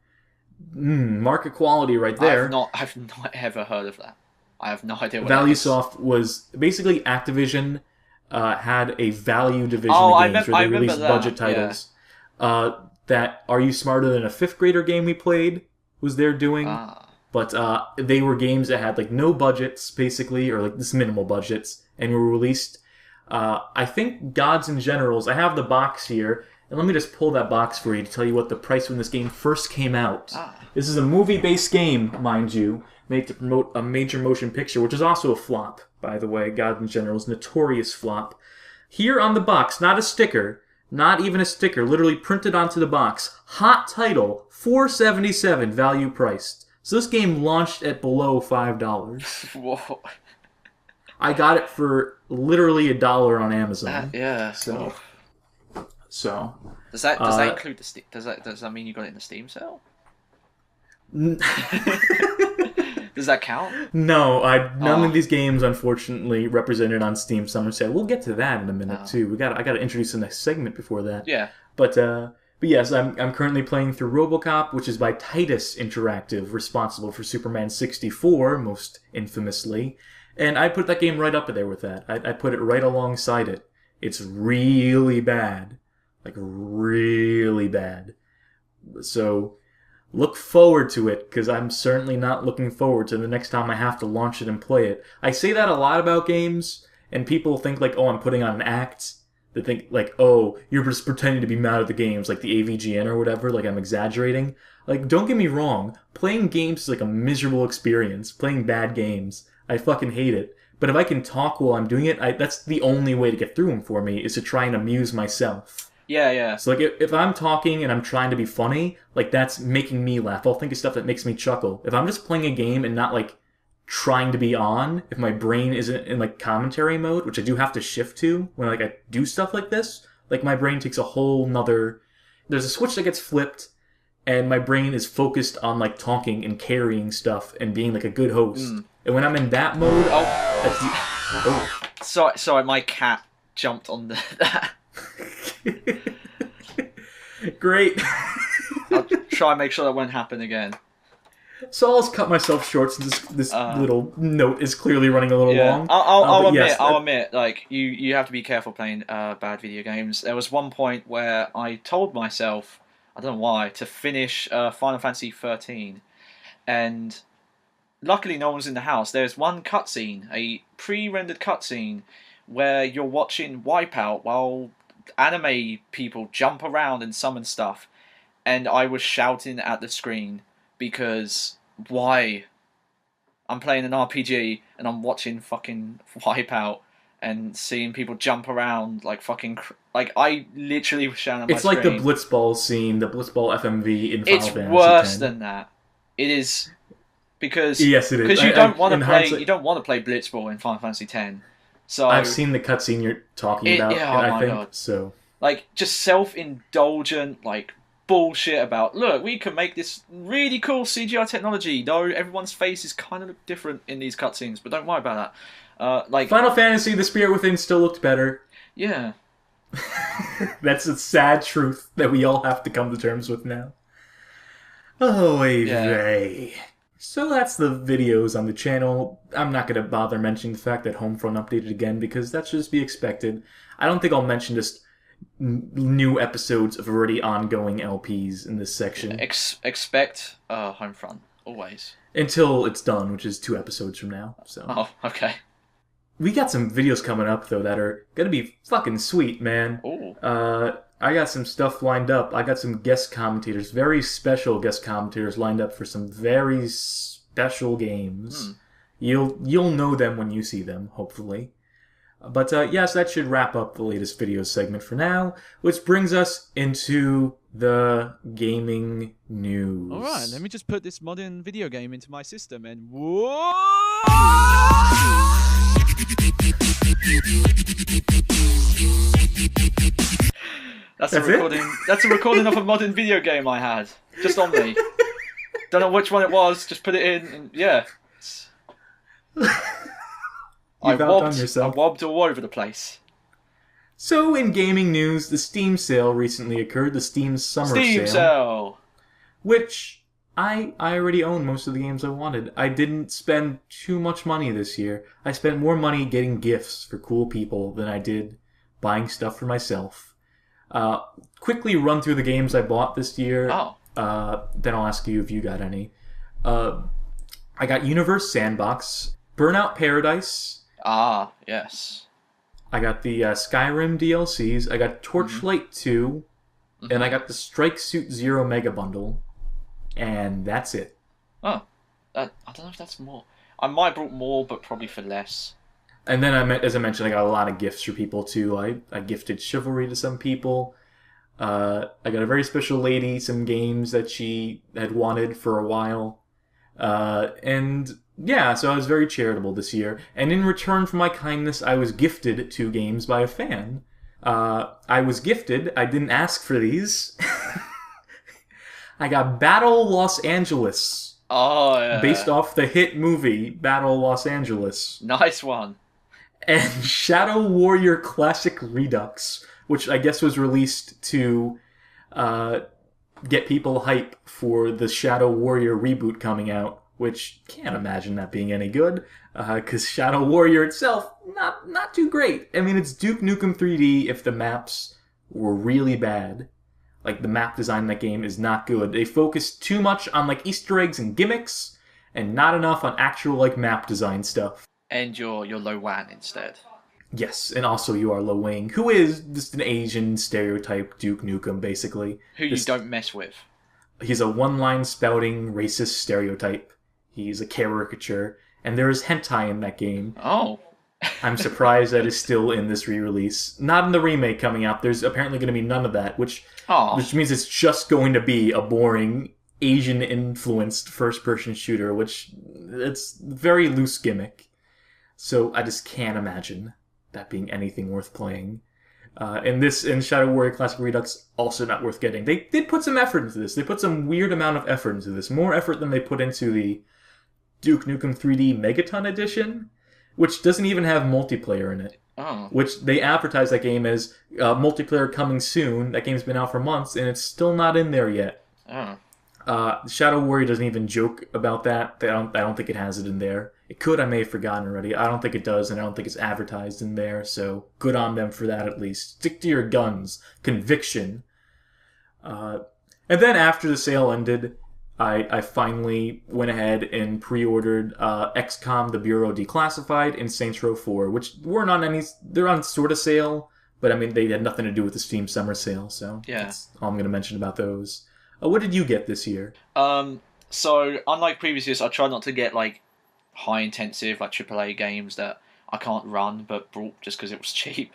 market quality right there. I've not ever heard of that. I have no idea what ValueSoft was basically Activision had a value division Oh, of games where they released that, budget titles. That Are You Smarter Than a Fifth Grader game we played was they're doing. But they were games that had like no budgets, basically, or like this minimal budgets, and were released. I think Gods and Generals, I have the box here, and let me just pull that box for you to tell you what the price when this game first came out. This is a movie-based game, mind you, made to promote a major motion picture, which is also a flop, by the way. Gods and Generals, notorious flop. Here on the box, not a sticker, not even a sticker, literally printed onto the box. Hot title, $4.77 value priced. So this game launched at below $5. Whoa. I got it for literally $1 on Amazon. Yeah. So does that include the Steam? Does that mean you got it in the Steam sale? Does that count? No, none of these games unfortunately represented on Steam Summer Sale. We'll get to that in a minute too. I got to introduce the next segment before that. Yeah. But yes, I'm currently playing through RoboCop, which is by Titus Interactive, responsible for Superman 64, most infamously. And I put that game right up there with that. I put it right alongside it. It's really bad. Like, really bad. So, look forward to it, because I'm certainly not looking forward to the next time I have to launch it and play it. I say that a lot about games, and people think like, oh, I'm putting on an act. They think like, oh, you're just pretending to be mad at the games, like the AVGN or whatever, like I'm exaggerating. Like, don't get me wrong, playing games is like a miserable experience. Playing bad games, I fucking hate it. But if I can talk while I'm doing it, that's the only way to get through them for me, is to try and amuse myself. Yeah. So, like, if I'm talking and I'm trying to be funny, like, that's making me laugh. I'll think of stuff that makes me chuckle. If I'm just playing a game and not, like, trying to be on, if my brain isn't in, like, commentary mode, which I do have to shift to when, like, I do stuff like this, like, my brain takes a whole nother... There's a switch that gets flipped, and my brain is focused on, like, talking and carrying stuff and being, like, a good host. And when I'm in that mode... Sorry, my cat jumped on that. Great. I'll try and make sure that won't happen again. So I'll just cut myself short since this little note is clearly running a little long. I'll admit, like, you have to be careful playing bad video games. There was one point where I told myself, I don't know why, to finish Final Fantasy 13, and luckily no one was in the house. There's one cutscene, a pre-rendered cutscene, where you're watching Wipeout while anime people jump around and summon stuff, and I was shouting at the screen because why? I'm playing an RPG and I'm watching fucking Wipeout and seeing people jump around like fucking like I literally was shouting at my screen. It's like the Blitzball scene, the Blitzball FMV in Final Fantasy X. It's worse than that. It is because yes, it is. Because you don't want to play. You don't want to play Blitzball in Final Fantasy X. So I've seen the cutscene you're talking about. Yeah, and oh I think God. So. Like just self-indulgent, like bullshit about look, we can make this really cool CGI technology. Though everyone's face is kind of look different in these cutscenes, but don't worry about that. Like Final Fantasy: The Spirit Within still looked better. Yeah. That's a sad truth that we all have to come to terms with now. Oh, AJ. Yeah. So that's the videos on the channel. I'm not going to bother mentioning the fact that Homefront updated again because that should just be expected. I don't think I'll mention just new episodes of already ongoing LPs in this section. Expect Homefront, always. Until it's done, which is 2 episodes from now. So. Oh, okay. We got some videos coming up, though, that are going to be fucking sweet, man. Ooh. I got some stuff lined up. I got some guest commentators, very special guest commentators lined up for some very special games. You'll know them when you see them, hopefully. But yes, that should wrap up the latest video segment for now, which brings us into the gaming news. Alright, let me just put this modern video game into my system and whoa! That's a recording of a modern video game I had. Just on me. Don't know which one it was, just put it in and yeah. I wobbed all over the place. So, in gaming news, the Steam sale recently occurred, the Steam Summer Sale. Steam Sale! Which I already own most of the games I wanted. I didn't spend too much money this year. I spent more money getting gifts for cool people than I did buying stuff for myself. Quickly run through the games I bought this year. Oh. Then I'll ask you if you got any. I got Universe Sandbox, Burnout Paradise. Ah, yes. I got the Skyrim DLCs. I got Torchlight 2. And I got the Strike Suit Zero Mega Bundle. And that's it. Oh. I don't know if that's more. I might have brought more, but probably for less. And then, as I mentioned, I got a lot of gifts for people, too. I gifted Chivalry to some people. I got a very special lady some games that she had wanted for a while. And yeah, so I was very charitable this year. And in return for my kindness, I was gifted 2 games by a fan. I was gifted, I didn't ask for these. I got Battle Los Angeles. Oh, yeah. Based off the hit movie Battle Los Angeles. Nice one. And Shadow Warrior Classic Redux, which I guess was released to get people hype for the Shadow Warrior reboot coming out, which can't imagine that being any good, because Shadow Warrior itself, not too great. I mean, it's Duke Nukem 3D if the maps were really bad. Like, the map design in that game is not good. They focus too much on, like, Easter eggs and gimmicks, and not enough on actual, like, map design stuff. And you're Lo Wan instead. Yes, and also you are Lo Wang, who is just an Asian stereotype Duke Nukem, basically. Who you don't mess with. He's a one-line spouting racist stereotype. He's a caricature, and there is hentai in that game. Oh. I'm surprised that is still in this re-release. Not in the remake coming out. There's apparently going to be none of that, which means it's just going to be a boring Asian-influenced first-person shooter, which it's very loose gimmick. So I just can't imagine that being anything worth playing. And Shadow Warrior Classic Redux, also not worth getting. They did put some effort into this. They put some weird amount of effort into this. More effort than they put into the Duke Nukem 3D Megaton Edition, which doesn't even have multiplayer in it. Oh. Which they advertise that game as multiplayer coming soon. That game's been out for months, and it's still not in there yet. Oh. Shadow Warrior doesn't even joke about that. I don't think it has it in there. It could, I may have forgotten already. I don't think it does, and I don't think it's advertised in there, so good on them for that at least. Stick to your guns. Conviction. And then after the sale ended, I finally went ahead and pre-ordered XCOM The Bureau Declassified and Saints Row 4, which weren't on any... They're on sort of sale, but I mean, they had nothing to do with the Steam Summer Sale, so that's all I'm going to mention about those. What did you get this year? So, unlike previous years, I tried not to get, like, high-intensive, like, AAA games that I can't run, but brought just because it was cheap.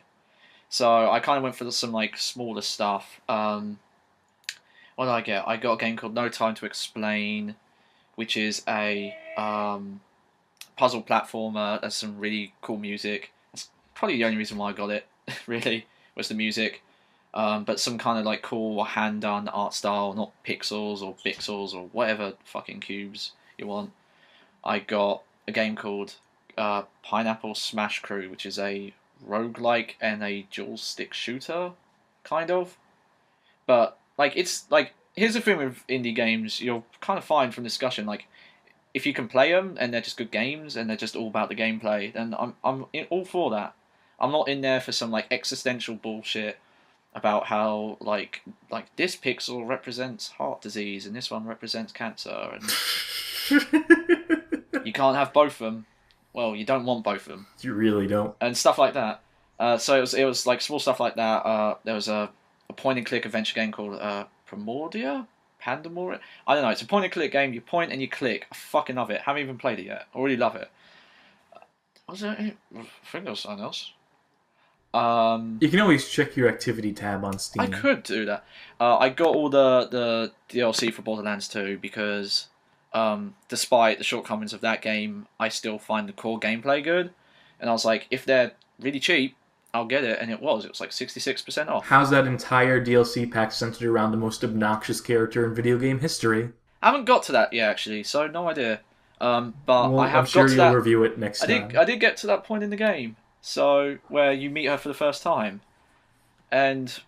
So, I kind of went for some, like, smaller stuff. What did I get? I got a game called No Time to Explain, which is a puzzle platformer. There's some really cool music. That's probably the only reason why I got it, really, was the music. But some kind of like cool hand-done art style, not pixels or pixels or whatever fucking cubes you want. I got a game called Pineapple Smash Crew, which is a roguelike and a dual stick shooter, kind of. But like it's like here's the thing with indie games, you'll kind of find from discussion, like if you can play them and they're just good games and they're just all about the gameplay, then I'm all for that. I'm not in there for some like existential bullshit about how like this pixel represents heart disease and this one represents cancer and you can't have both of them. Well, you don't want both of them. You really don't. And stuff like that. So it was like small stuff like that. There was a point and click adventure game called Pandamoria. I don't know. It's a point and click game. You point and you click. I fucking love it. Haven't even played it yet. I really love it. Was that it? I think there was something else. You can always check your activity tab on Steam. I could do that. I got all the DLC for Borderlands 2 because despite the shortcomings of that game, I still find the core gameplay good. And I was like, if they're really cheap, I'll get it. And it was like 66% off. How's that entire DLC pack centered around the most obnoxious character in video game history? I haven't got to that yet, actually, so no idea. But well, I have I'm sure got to you'll that. review it next time. I did get to that point in the game. So, where you meet her for the first time. And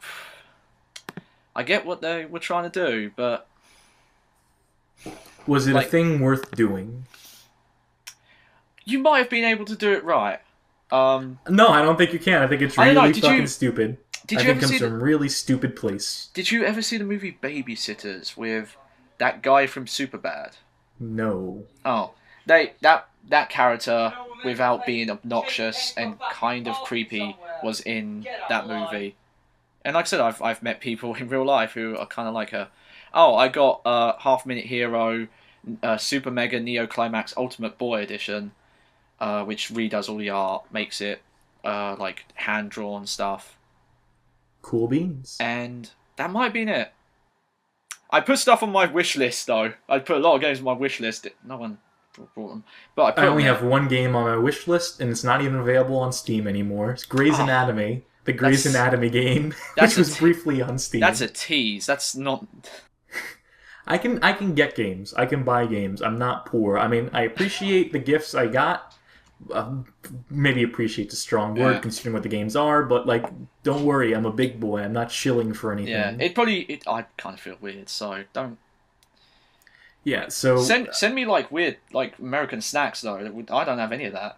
I get what they were trying to do, but Was it a thing worth doing? You might have been able to do it right. No, I don't think you can. I think it's really fucking stupid. I think it comes from a really stupid place. Did you ever see the movie Babysitters with that guy from Superbad? No. Oh, that character, without being obnoxious and kind of creepy, was in that movie. And like I said, I've met people in real life who are kind of like her. Oh, I got Half Minute Hero, Super Mega Neo Climax Ultimate Boy Edition, which redoes all the art, makes it like hand drawn stuff. Cool beans. And that might have been it. I put stuff on my wish list though. I put a lot of games on my wish list. No one brought them. But I only have one game on my wish list, and it's not even available on Steam anymore. It's Grey's Anatomy. The Grey's Anatomy game, which was briefly on Steam. That's a tease. That's not... I can get games. I can buy games. I'm not poor. I mean, I appreciate the gifts I got. Maybe appreciate's a strong word considering what the games are, but like, don't worry, I'm a big boy. I'm not shilling for anything. Yeah, I kind of feel weird, so don't... Yeah, so... Send me, like, weird, like, American snacks, though. I don't have any of that.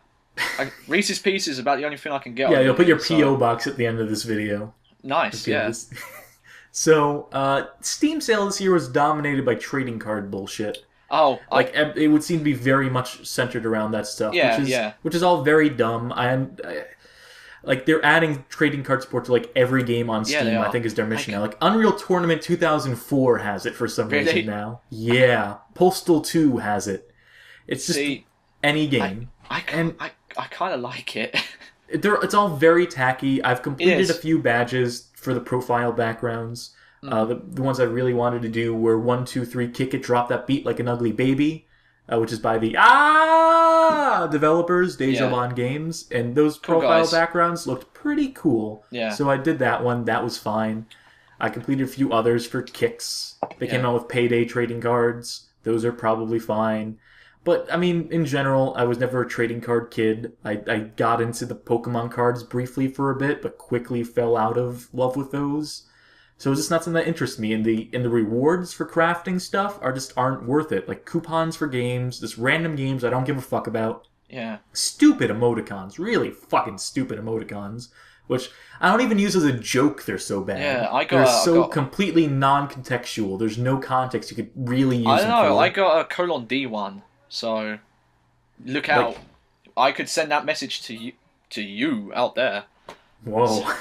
Reese's Pieces is about the only thing I can get. Yeah, you'll put your P.O. box at the end of this video. Nice, yeah. So, Steam sale this year was dominated by trading card bullshit. Oh, it would seem to be very much centered around that stuff. Yeah, which is all very dumb. Like, they're adding trading card support to, like, every game on Steam, I think is their mission now. Like, Unreal Tournament 2004 has it for some reason now. Yeah. Postal 2 has it. It's just any game. I kind of like it. It's all very tacky. I've completed a few badges for the profile backgrounds. The ones I really wanted to do were 1, 2, 3, kick it, drop that beat like an ugly baby, which is by the developers, Deja Bond Games, and those profile backgrounds looked pretty cool. Yeah. So I did that one. That was fine. I completed a few others for kicks. They came out with Payday trading cards. Those are probably fine. But, I mean, in general, I was never a trading card kid. I got into the Pokemon cards briefly for a bit, but quickly fell out of love with those. So it's just not something that interests me. And the rewards for crafting stuff aren't worth it. Like, coupons for games, just random games I don't give a fuck about. Yeah. Stupid emoticons. Really fucking stupid emoticons. Which I don't even use as a joke, they're so bad. Yeah, they're so completely non-contextual. There's no context you could really use them for. I don't know, I got a colon D one. So, look out. I could send that message to you out there. Whoa.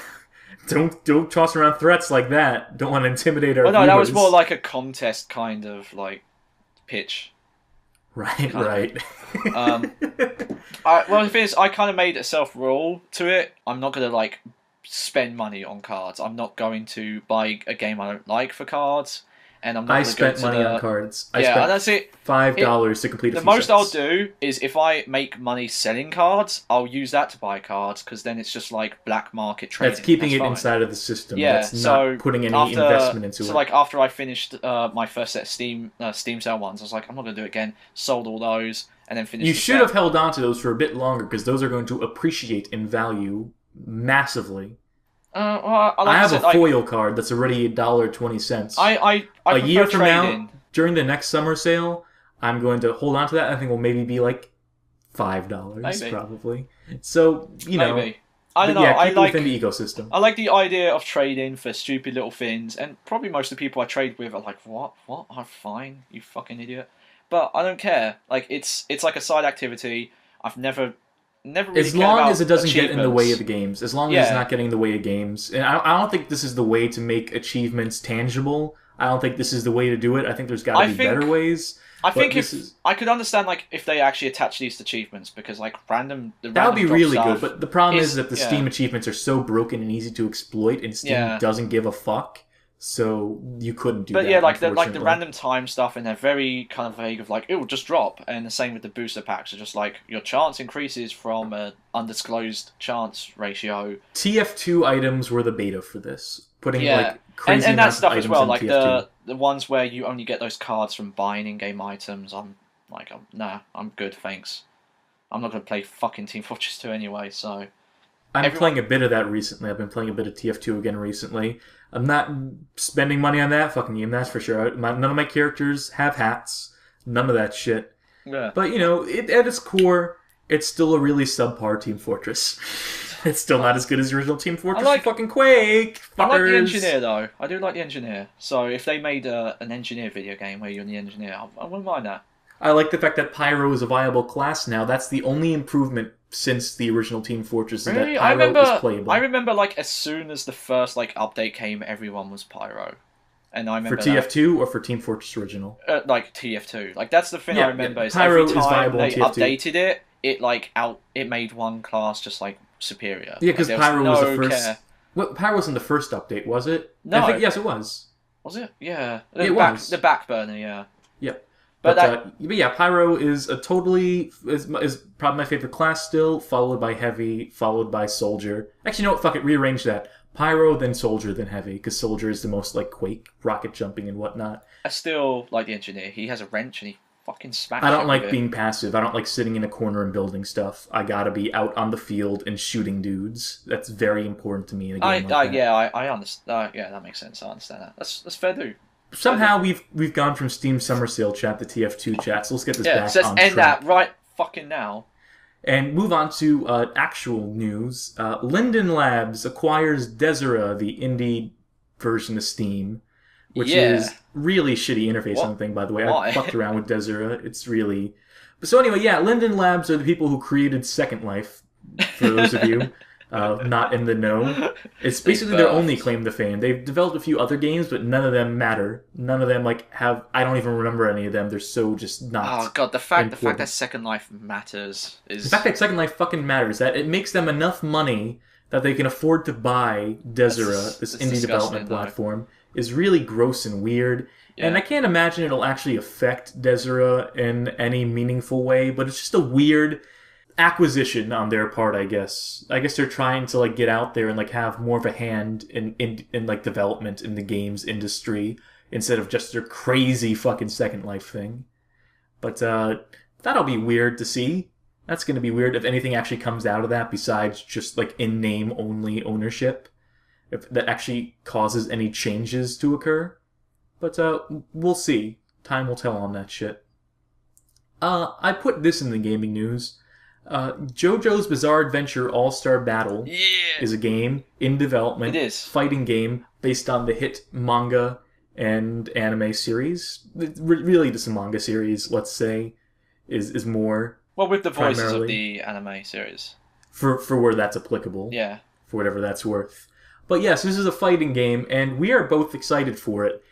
Don't toss around threats like that. Don't want to intimidate our viewers. That was more like a contest kind of, like, pitch. Right. Well, the thing is, I kind of made a self-rule to it. I'm not going to, like, spend money on cards. I'm not going to buy a game I don't like for cards. And I'm not I spent money on cards. I spent that's it. $5 to complete a few The most sets. I'll do is if I make money selling cards, I'll use that to buy cards because then it's just like black market trading. That's keeping it inside of the system. Yeah, that's not putting any investment into it. So like after I finished my first set of Steam sale ones, I was like, I'm not going to do it again. Sold all those and then finished. You should have held on to those for a bit longer because those are going to appreciate in value massively. I have a foil card that's already $1.20. I a year from trading. now, during the next summer sale, I'm going to hold on to that. I think it will maybe be like $5 probably. So maybe. I don't know. Yeah, I like within the ecosystem. I like the idea of trading for stupid little things, and probably most of the people I trade with are like, "What? I'm fine, you fucking idiot." But I don't care. Like it's like a side activity. I've never really as long as it doesn't get in the way of the games, as long as it's not getting in the way of games. And I don't think this is the way to make achievements tangible. I don't think this is the way to do it. I think there's got to be better ways. I think I could understand like if they actually attach these to achievements because like that would be really good. But the problem is that the Steam achievements are so broken and easy to exploit, and Steam doesn't give a fuck. So you couldn't do that. But yeah, like the random time stuff, and they're very kind of vague of like it will just drop, and the same with the booster packs are just like your chance increases from an undisclosed chance ratio. TF2 items were the beta for this, putting like crazy and that stuff as well, like TF2. the ones where you only get those cards from buying in-game items. I'm good, thanks. I'm not gonna play fucking Team Fortress 2 anyway, so. I'm playing a bit of that recently. I've been playing a bit of TF2 again recently. I'm not spending money on that fucking game, that's for sure. None of my characters have hats. None of that shit. Yeah. But, you know, at its core, it's still a really subpar Team Fortress. It's still not as good as the original Team Fortress. I like fucking Quake. Fuckers. I like the engineer though. I do like the engineer. So if they made an engineer video game where you're the engineer, I wouldn't mind that. I like the fact that Pyro is a viable class now. That's the only improvement since the original Team Fortress. Really? Is that Pyro is playable. I remember, like, as soon as the first update came, everyone was Pyro, and I remember for TF2 or for Team Fortress Original. Like TF2. Like that's the thing I remember. Is Pyro every time is viable they in TF2. updated it, it made one class just superior. Yeah, because Pyro was the first. Care. Well, Pyro wasn't the first update, was it? No. Yes, it was. Was it? Yeah. It was. The back burner, yeah. Yep. But yeah, Pyro is is probably my favorite class still, followed by Heavy, followed by Soldier. Actually, you know what? Fuck it, rearrange that. Pyro, then Soldier, then Heavy, because Soldier is the most like Quake, rocket jumping and whatnot. I still like the engineer. He has a wrench and he fucking smacks. I don't like being passive. I don't like sitting in a corner and building stuff. I gotta be out on the field and shooting dudes. That's very important to me in a game like that. Yeah, I understand. Yeah, that makes sense. I understand that. That's fair do. Somehow we've gone from Steam Summer Sale chat to TF2 chat, so let's get this back so let's on end track. that right fucking now. And move on to actual news. Linden Labs acquires Desera, the indie version of Steam, which is really shitty interface on the thing, by the way. Why? I fucked around with Desera. It's really... So anyway, yeah, Linden Labs are the people who created Second Life, for those of you not in the know. It's basically their only claim to fame. They've developed a few other games, but none of them matter. None of them have... I don't even remember any of them. They're so just not... Oh god, the fact that Second Life matters is... The fact that Second Life fucking matters, that it makes them enough money that they can afford to buy Desera, this indie development platform, is really gross and weird. Yeah. And I can't imagine it'll actually affect Desera in any meaningful way, but it's just a weird acquisition on their part, I guess. I guess they're trying to get out there and have more of a hand in development in the games industry instead of just their crazy fucking Second Life thing. But that'll be weird to see. That's going to be weird if anything actually comes out of that besides just in-name only ownership. If that actually causes any changes to occur. But we'll see. Time will tell on that shit. I put this in the gaming news. JoJo's Bizarre Adventure All-Star Battle is a game in development. It is. Fighting game based on the hit manga and anime series. Really just a manga series, let's say, is more... Well, with the voices of the anime series. For where that's applicable. Yeah. For whatever that's worth. But yes, this is a fighting game, and we are both excited for it.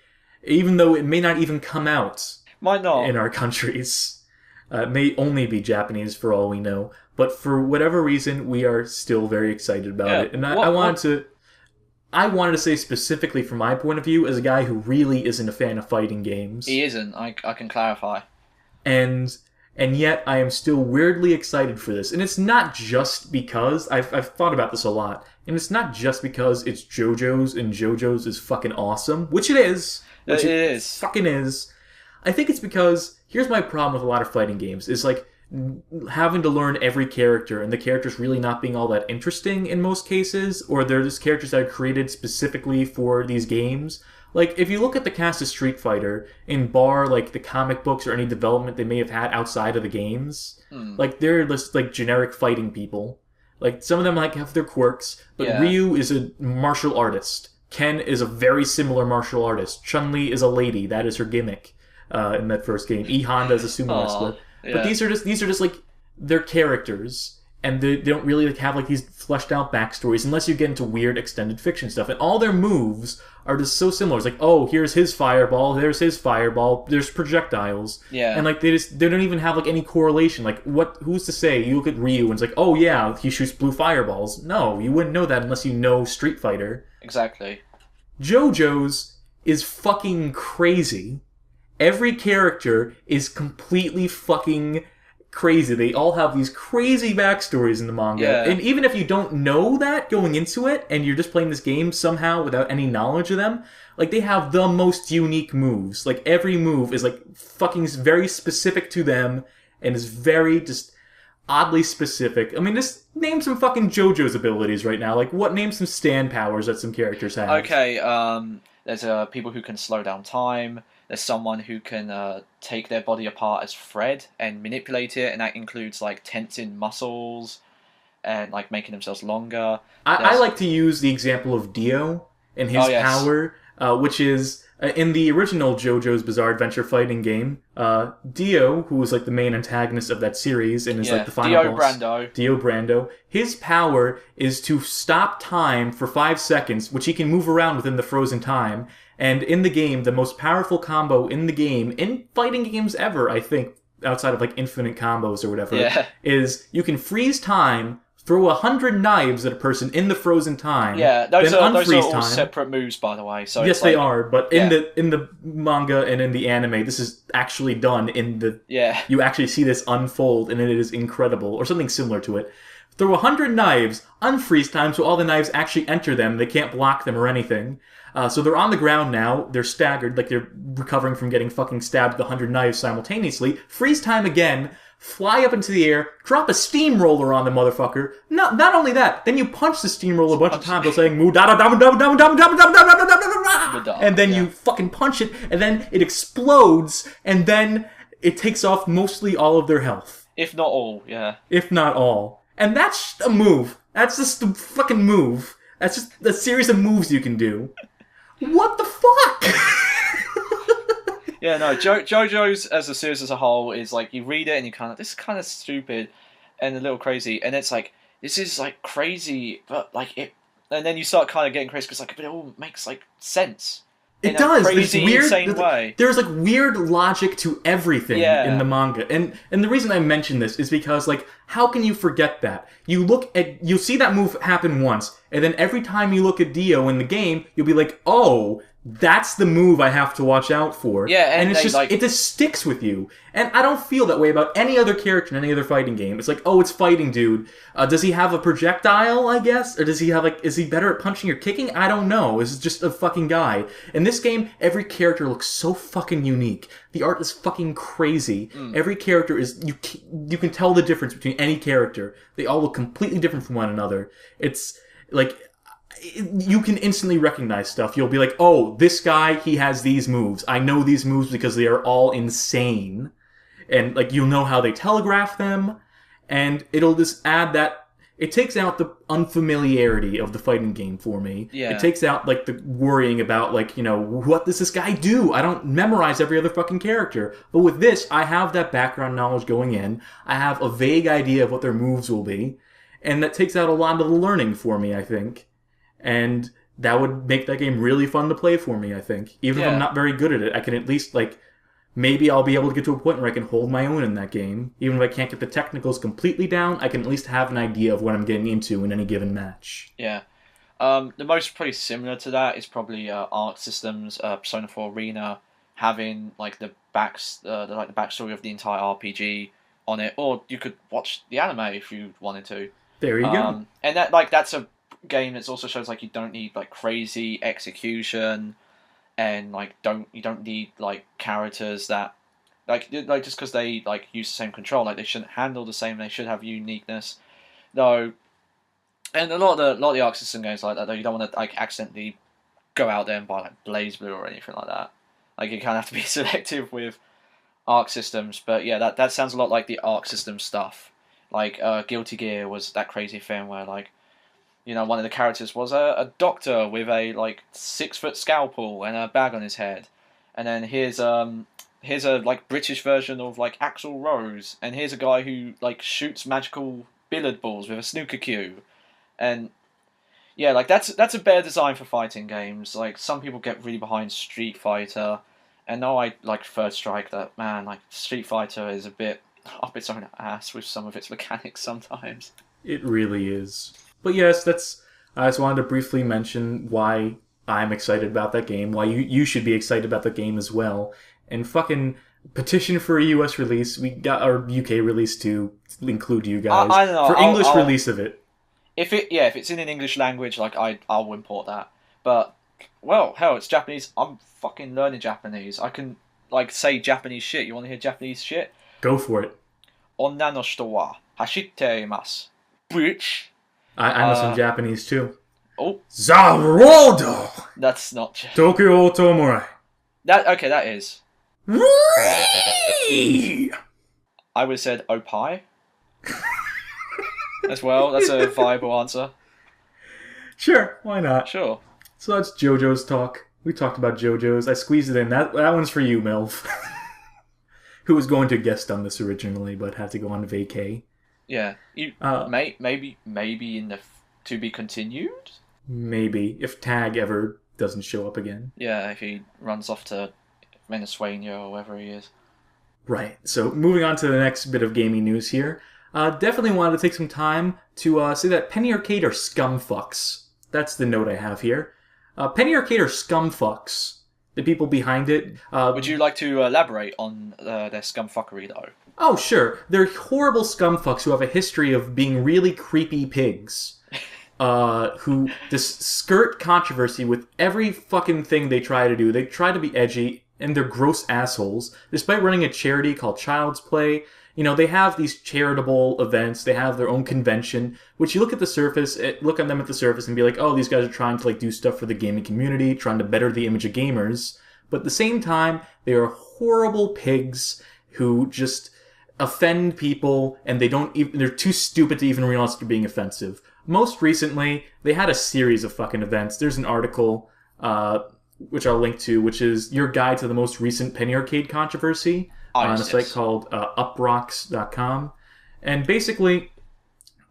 Even though it may not even come out... Might not. In our countries. It may only be Japanese for all we know. But for whatever reason, we are still very excited about it. And I wanted to say specifically from my point of view, as a guy who really isn't a fan of fighting games. He isn't. I can clarify. And yet I am still weirdly excited for this. And it's not just because... I've thought about this a lot. And it's not just because it's JoJo's and JoJo's is fucking awesome. Which it is. Which it is. Fucking is. I think it's because... Here's my problem with a lot of fighting games. Is having to learn every character and the characters really not being all that interesting in most cases. Or they're just characters that are created specifically for these games. If you look at the cast of Street Fighter, in bar, the comic books or any development they may have had outside of the games, they're just, generic fighting people. Some of them, have their quirks, but Ryu is a martial artist. Ken is a very similar martial artist. Chun-Li is a lady. That is her gimmick in that first game. E. Honda is a sumo wrestler. Yeah. But these are just, their characters. And they don't really have these fleshed out backstories unless you get into weird extended fiction stuff. And all their moves are just so similar. It's here's his fireball, there's his fireball, there's projectiles. Yeah. And they don't even have any correlation. Who's to say? You look at Ryu and it's oh yeah, he shoots blue fireballs. No, you wouldn't know that unless you know Street Fighter. Exactly. JoJo's is fucking crazy. Every character is completely fucking crazy. They all have these crazy backstories in the manga. Yeah. And even if you don't know that going into it, and you're just playing this game somehow without any knowledge of them, they have the most unique moves. Every move is fucking very specific to them, and is very just oddly specific. I mean, just name some fucking JoJo's abilities right now. Name some stand powers that some characters have. Okay, There's people who can slow down time. There's someone who can take their body apart as thread and manipulate it, and that includes like tensing muscles and like making themselves longer. I like to use the example of Dio and his power, which is in the original JoJo's Bizarre Adventure fighting game. Dio, who was like the main antagonist of that series and is like the final boss. Dio Brando. His power is to stop time for 5 seconds, which he can move around within the frozen time. And in the game, the most powerful combo in the game, in fighting games ever, I think, outside of like infinite combos or whatever, is you can freeze time, throw 100 knives at a person in the frozen time. Yeah, those are all separate moves, by the way. So yes, they are. But in the manga and in the anime, this is actually done in the. Yeah. You actually see this unfold, and it is incredible, or something similar to it. Throw 100 knives, unfreeze time, so all the knives actually enter them. They can't block them or anything. So they're on the ground now. They're staggered, like they're recovering from getting fucking stabbed with 100 knives simultaneously. Freeze time again. Fly up into the air, drop a steamroller on the motherfucker. Not only that, then you punch the steamroller a bunch of times while saying and then you fucking punch it, and then it explodes, and then it takes off mostly all of their health. If not all, yeah. If not all. And that's a move. That's just a fucking move. That's just a series of moves you can do. What the fuck? Yeah, no, JoJo's as a series as a whole is like, you read it and you kind of, this is kind of stupid and a little crazy, and it's like, this is like crazy, but like it, and then you start kind of getting crazy because like, but it all makes like sense. It does. Crazy, weird, insane way. There's like weird logic to everything in the manga, and the reason I mention this is because like, how can you forget that? You see that move happen once, and then every time you look at Dio in the game, you'll be like, oh, that's the move I have to watch out for. Yeah, and it's just like, it just sticks with you. And I don't feel that way about any other character in any other fighting game. It's like, oh, it's fighting, dude. Does he have a projectile, I guess? Or does he have like, is he better at punching or kicking? I don't know. This is just a fucking guy. In this game, every character looks so fucking unique. The art is fucking crazy. Every character is, you can tell the difference between any character. They all look completely different from one another. It's like, you can instantly recognize stuff. You'll be like, oh, this guy, he has these moves. I know these moves because they are all insane. And, like, you'll know how they telegraph them. And it'll just add that... It takes out the unfamiliarity of the fighting game for me. Yeah. It takes out, like, the worrying about, like, you know, what does this guy do? I don't memorize every other fucking character. But with this, I have that background knowledge going in. I have a vague idea of what their moves will be. And that takes out a lot of the learning for me, I think. And that would make that game really fun to play for me, I think. Even if I'm not very good at it, I can at least, like, maybe I'll be able to get to a point where I can hold my own in that game. Even if I can't get the technicals completely down, I can at least have an idea of what I'm getting into in any given match. Yeah. The most pretty similar to that is probably Arc Systems, Persona 4 Arena, having, like, the backstory of the entire RPG on it. Or you could watch the anime if you wanted to. There you go. And that's a game that also shows like you don't need like crazy execution, and like you don't need like characters that like just because they like use the same control, like they shouldn't handle the same. They should have uniqueness, though. And a lot of the Arc System games like that, though, you don't want to like accidentally go out there and buy like BlazBlue or anything like that. Like you kind of have to be selective with Arc Systems. But yeah, that sounds a lot like the Arc System stuff. Like Guilty Gear was that crazy thing where like, you know, one of the characters was a doctor with a like 6-foot scalpel and a bag on his head, and then here's a like British version of like Axl Rose, and here's a guy who like shoots magical billiard balls with a snooker cue, and yeah, like that's a better design for fighting games. Like some people get really behind Street Fighter, and now I like Third Strike. That man, like Street Fighter is a bit up its own ass with some of its mechanics sometimes. It really is. But yes, I just wanted to briefly mention why I'm excited about that game, why you should be excited about the game as well. And fucking petition for a US release. We got our UK release to include you guys. I don't know. For English release of it. If it's in an English language, like I'll import that. But well, hell, it's Japanese. I'm fucking learning Japanese. I can like say Japanese shit. You want to hear Japanese shit? Go for it. Onna no shito wa hashite imasu. Bitch. I know some Japanese too. Oh, Zarodo! that's not. Tokyo Tomura. That is. Whee! I would have said Opie. As well. That's a viable answer. Sure, why not? Sure. So that's JoJo's talk. We talked about JoJo's. I squeezed it in. That one's for you, MILF. Who was going to guest on this originally, but had to go on vacay. Yeah. You maybe in the to be continued? Maybe. If Tag ever doesn't show up again. Yeah, if he runs off to Venezuela or wherever he is. Right. So moving on to the next bit of gaming news here. Definitely wanted to take some time to say that Penny Arcade are scumfucks. That's the note I have here. Penny Arcade are scumfucks. The people behind it. Would you like to elaborate on their scumfuckery, though? Oh, sure. They're horrible scumfucks who have a history of being really creepy pigs. Who just skirt controversy with every fucking thing they try to do. They try to be edgy, and they're gross assholes. Despite running a charity called Child's Play, you know, they have these charitable events, they have their own convention, which you look at the surface, look at them at the surface and be like, oh, these guys are trying to like do stuff for the gaming community, trying to better the image of gamers. But at the same time, they are horrible pigs who just offend people, and they're too stupid to even realize they're being offensive. Most recently, they had a series of fucking events. There's an article, which I'll link to, which is your guide to the most recent Penny Arcade controversy on a site called uprocks.com. And basically,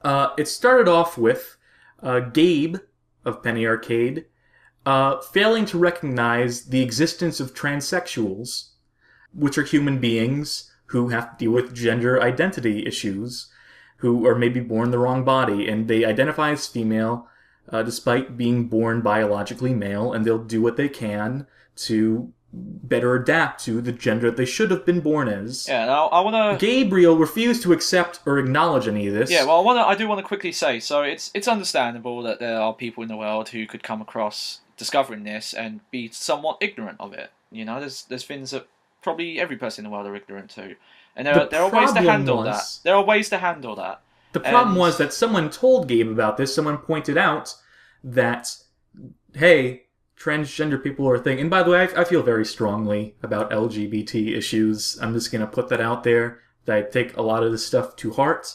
it started off with Gabe of Penny Arcade failing to recognize the existence of transsexuals, which are human beings who have to deal with gender identity issues, who are maybe born the wrong body, and they identify as female despite being born biologically male, and they'll do what they can to better adapt to the gender that they should have been born as. Yeah, now I want to... Gabriel refused to accept or acknowledge any of this. Yeah, well, I do want to quickly say, so it's understandable that there are people in the world who could come across discovering this and be somewhat ignorant of it. You know, there's things that probably every person in the world are ignorant to. And there are ways to handle that. There are ways to handle that. The problem was that someone told Gabe about this. Someone pointed out that, hey, transgender people are a thing. And by the way, I feel very strongly about LGBT issues. I'm just going to put that out there. That I take a lot of this stuff to heart.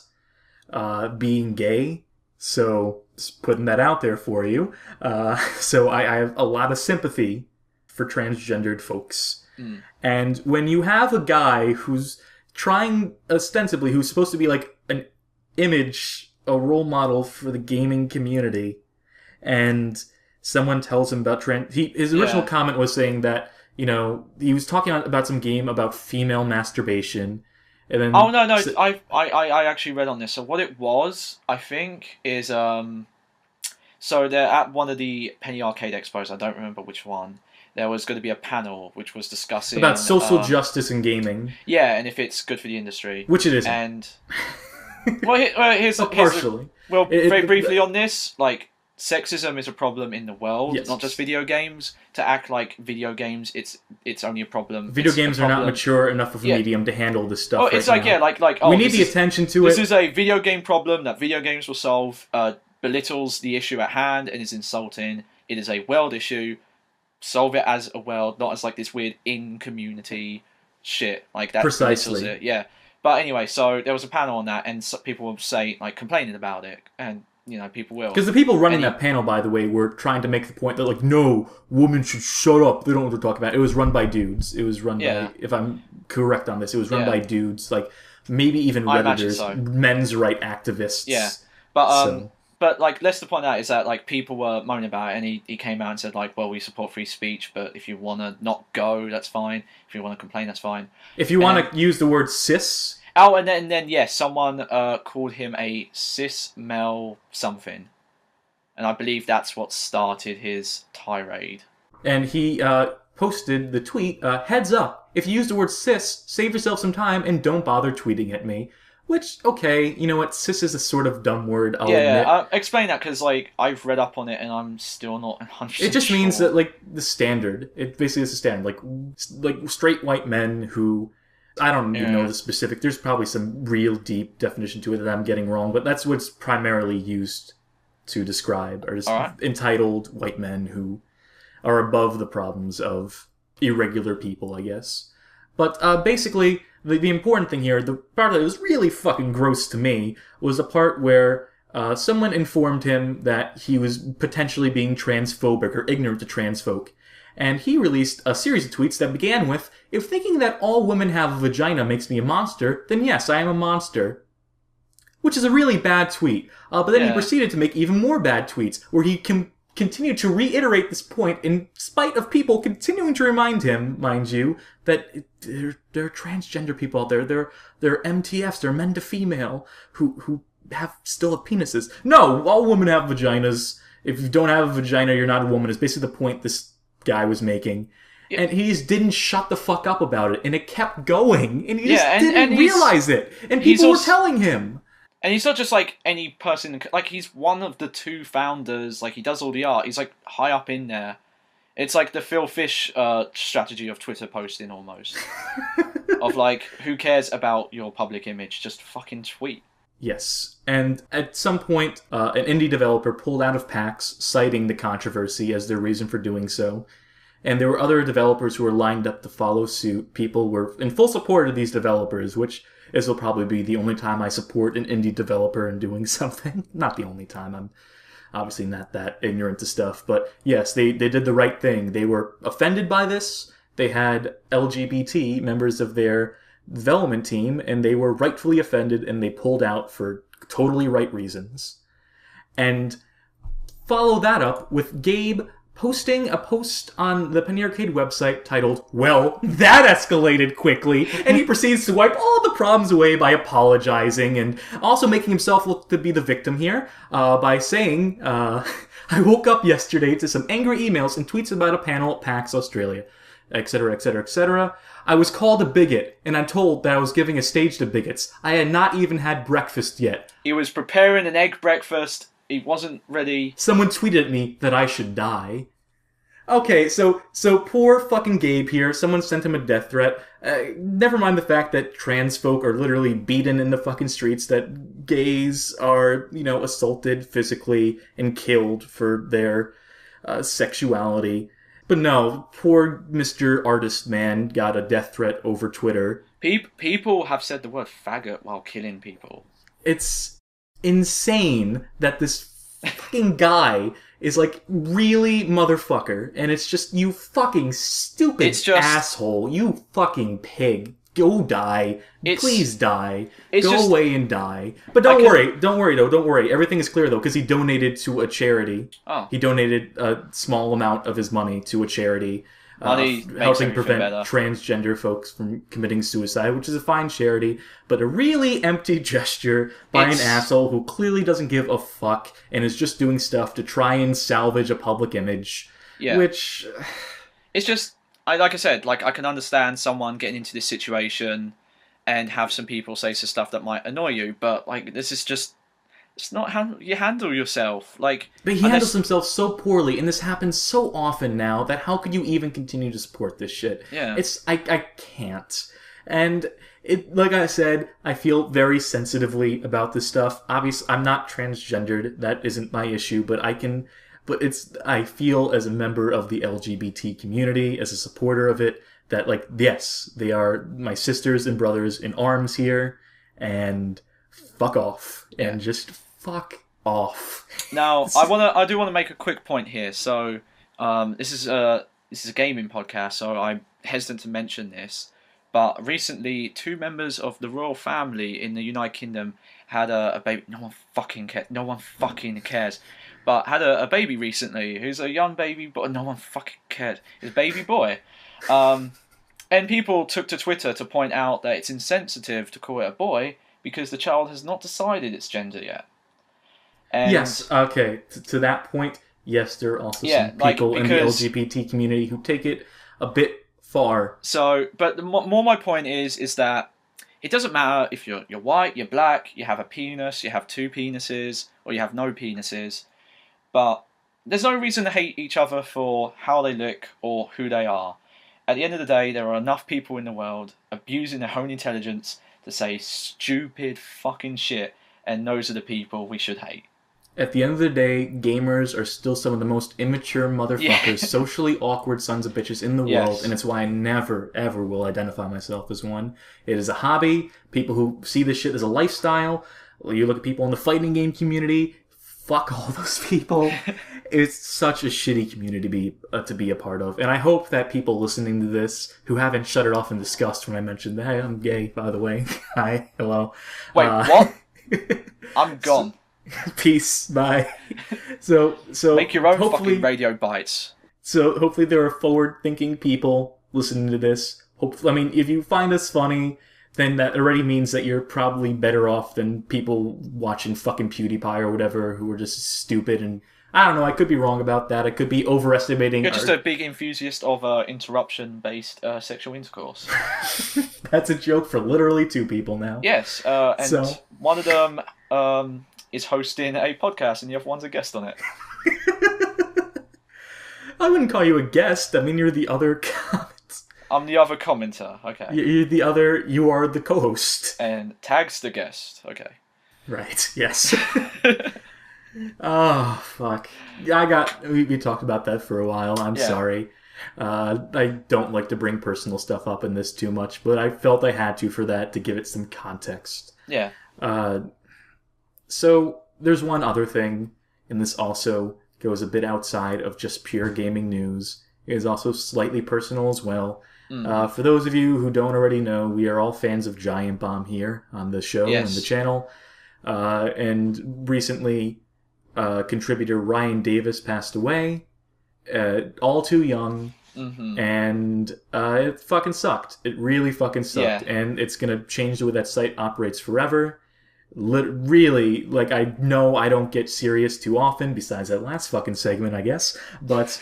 Being gay. So, just putting that out there for you. So I have a lot of sympathy for transgendered folks. Mm. And when you have a guy who's trying, ostensibly, who's supposed to be like an image, a role model for the gaming community, and someone tells him about his original comment was saying that, you know, he was talking about some game about female masturbation, and then... Oh, no, I actually read on this. So what it was, I think, is, so they're at one of the Penny Arcade Expos, I don't remember which one. There was going to be a panel which was discussing... about social justice in gaming. Yeah, and if it's good for the industry. Which it isn't. And... here's partially. Very briefly on this, like, sexism is a problem in the world, yes. Not just video games. To act like video games, it's only a problem. Video games are not mature enough of a medium to handle this stuff. Oh, it's like, now. Oh, we need the attention to it. This is a video game problem that video games will solve, belittles the issue at hand and is insulting. It is a world issue. Solve it as a world, not as like this weird in-community shit. Like that precisely. Belittles it. Yeah. But anyway, so there was a panel on that, and people will say, like, complaining about it, and, you know, people will. Because the people running that panel, by the way, were trying to make the point that, like, no, women should shut up, they don't know what they're talking about. It was run by dudes. It was run by, if I'm correct on this, it was run by dudes, like, maybe even Redditors, men's right activists. Yeah, but, but, like, less to point out is that, like, people were moaning about it, and he came out and said, like, well, we support free speech, but if you want to not go, that's fine. If you want to complain, that's fine. If you want to use the word cis... Oh, and then yes, someone called him a cis male something. And I believe that's what started his tirade. And he posted the tweet, heads up, if you use the word cis, save yourself some time and don't bother tweeting at me. Which, okay, you know what, cis is a sort of dumb word, I'll admit. Yeah, explain that, because, like, I've read up on it and I'm still not 100% It just means that, like, the standard, it basically is a standard, like straight white men who, I don't even know the specific, there's probably some real deep definition to it that I'm getting wrong, but that's what's primarily used to describe are just All right. entitled white men who are above the problems of irregular people, I guess. But basically, the important thing here, the part that was really fucking gross to me, was the part where someone informed him that he was potentially being transphobic or ignorant to trans folk. And he released a series of tweets that began with, "If thinking that all women have a vagina makes me a monster, then yes, I am a monster." Which is a really bad tweet. But then he proceeded to make even more bad tweets, where he continued to reiterate this point in spite of people continuing to remind him, mind you, that there are transgender people out there. They're MTFs, they're men to female, who still have penises. No, all women have vaginas. If you don't have a vagina, you're not a woman, is basically the point this guy was making. And he just didn't shut the fuck up about it, and it kept going, and he just didn't realize it. And people were telling him. And he's not just like any person, like he's one of the 2 founders, like he does all the art, he's like high up in there. It's like the Phil Fish strategy of Twitter posting almost. Of like, who cares about your public image, just fucking tweet. Yes, and at some point, an indie developer pulled out of PAX, citing the controversy as their reason for doing so. And there were other developers who were lined up to follow suit. People were in full support of these developers, which this will probably be the only time I support an indie developer in doing something. Not the only time. I'm obviously not that ignorant to stuff. But yes, they did the right thing. They were offended by this. They had LGBT members of their development team, and they were rightfully offended, and they pulled out for totally right reasons. And follow that up with Gabe posting a post on the Penny Arcade website titled, "Well, that escalated quickly," and he proceeds to wipe all the problems away by apologizing and also making himself look to be the victim here by saying, "I woke up yesterday to some angry emails and tweets about a panel at PAX Australia, etc., etc., etc. I was called a bigot, and I'm told that I was giving a stage to bigots. I had not even had breakfast yet. He was preparing an egg breakfast. He wasn't ready. Someone tweeted at me that I should die." Okay, so poor fucking Gabe here. Someone sent him a death threat. Never mind the fact that trans folk are literally beaten in the fucking streets, that gays are, assaulted physically and killed for their sexuality. But no, poor Mr. Artist Man got a death threat over Twitter. People have said the word faggot while killing people. It's insane that this fucking guy is like, really, motherfucker. And it's just, you fucking stupid asshole. You fucking pig. Go die. Please die. Go away and die. But don't worry though. Everything is clear though, because he donated to a charity. Oh. He donated a small amount of his money to a charity. Helping prevent transgender folks from committing suicide, which is a fine charity, but a really empty gesture by an asshole who clearly doesn't give a fuck and is just doing stuff to try and salvage a public image. Yeah. Which... It's just... Like I said, I can understand someone getting into this situation and have some people say some stuff that might annoy you, but, this is just... It's not how you handle yourself. But he handles himself so poorly, and this happens so often now, that how could you even continue to support this shit? Yeah. I can't. And, like I said, I feel very sensitively about this stuff. Obviously, I'm not transgendered. That isn't my issue, but I feel as a member of the LGBT community, as a supporter of it, that, yes, they are my sisters and brothers in arms here, and fuck off. Yeah. And just fuck off. Now, I do want to make a quick point here. So, this is a gaming podcast, so I'm hesitant to mention this. But recently, 2 members of the royal family in the United Kingdom had a baby. No one fucking cares. But had a baby recently, who's a young baby, but no one fucking cared. It's a baby boy. And people took to Twitter to point out that it's insensitive to call it a boy because the child has not decided its gender yet. And yes, okay. To that point, yes, there are also some people in the LGBT community who take it a bit far. So, but more my point is that it doesn't matter if you're white, you're black, you have a penis, you have 2 penises, or you have no penises. But there's no reason to hate each other for how they look or who they are. At the end of the day, there are enough people in the world abusing their own intelligence to say stupid fucking shit, and those are the people we should hate. At the end of the day, gamers are still some of the most immature motherfuckers, socially awkward sons of bitches in the world, and it's why I never, ever will identify myself as one. It is a hobby. People who see this shit as a lifestyle. You look at people in the fighting game community, fuck all those people. It's such a shitty community to be a part of. And I hope that people listening to this who haven't shut it off in disgust when I mentioned, hey, I'm gay, by the way. Hi, hello. Wait, what? I'm gone. Peace, bye. So make your own hopefully, fucking radio bites. So hopefully there are forward-thinking people listening to this. Hopefully, I mean, if you find us funny, then that already means that you're probably better off than people watching fucking PewDiePie or whatever who are just stupid. And I don't know, I could be wrong about that. I could be overestimating. You're just a big enthusiast of interruption-based sexual intercourse. That's a joke for literally 2 people now. Yes, and one of them is hosting a podcast, and the other one's a guest on it. I wouldn't call you a guest. I mean, you're the other comment. I'm the other commenter. Okay. You're the other. You are the co-host. And Tag's the guest. Okay. Right. Yes. Oh fuck! We talked about that for a while. I'm sorry. I don't like to bring personal stuff up in this too much, but I felt I had to give it some context. Yeah. So there's one other thing, and this also goes a bit outside of just pure gaming news. It is also slightly personal as well. For those of you who don't already know, we are all fans of Giant Bomb here on the show and the channel. And recently, contributor Ryan Davis passed away, all too young, and it fucking sucked. It really fucking sucked, and it's gonna change the way that site operates forever. Really, like, I know I don't get serious too often, besides that last fucking segment, I guess, but,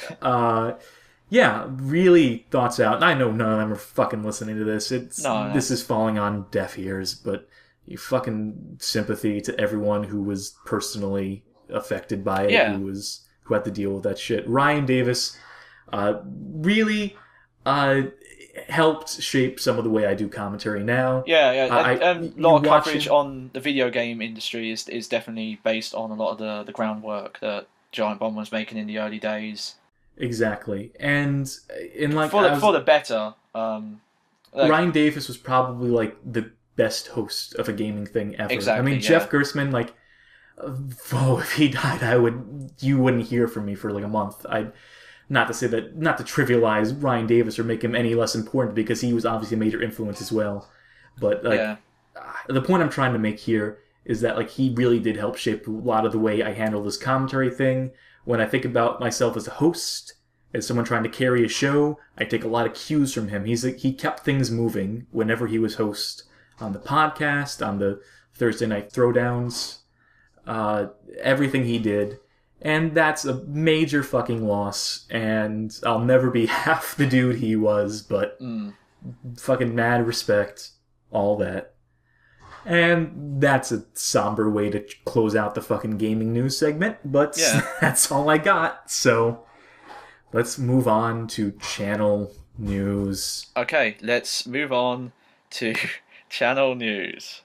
yeah, really thoughts out. I know none of them are fucking listening to this. This is falling on deaf ears, but you fucking sympathy to everyone who was personally affected by it, who had to deal with that shit. Ryan Davis really helped shape some of the way I do commentary now. A lot of coverage on the video game industry is definitely based on a lot of the groundwork that Giant Bomb was making in the early days. Exactly, and in like for the better. Ryan Davis was probably like the best host of a gaming thing ever. Exactly, I mean, Jeff Gerstmann, like, if he died, you wouldn't hear from me for like a month. Not to trivialize Ryan Davis or make him any less important, because he was obviously a major influence as well. But like, the point I'm trying to make here is that like he really did help shape a lot of the way I handle this commentary thing. When I think about myself as a host, as someone trying to carry a show, I take a lot of cues from him. He kept things moving whenever he was host on the podcast, on the Thursday night throwdowns, everything he did. And that's a major fucking loss, and I'll never be half the dude he was, but fucking mad respect, all that. And that's a somber way to close out the fucking gaming news segment, but that's all I got. So let's move on to channel news. Okay, let's move on to channel news.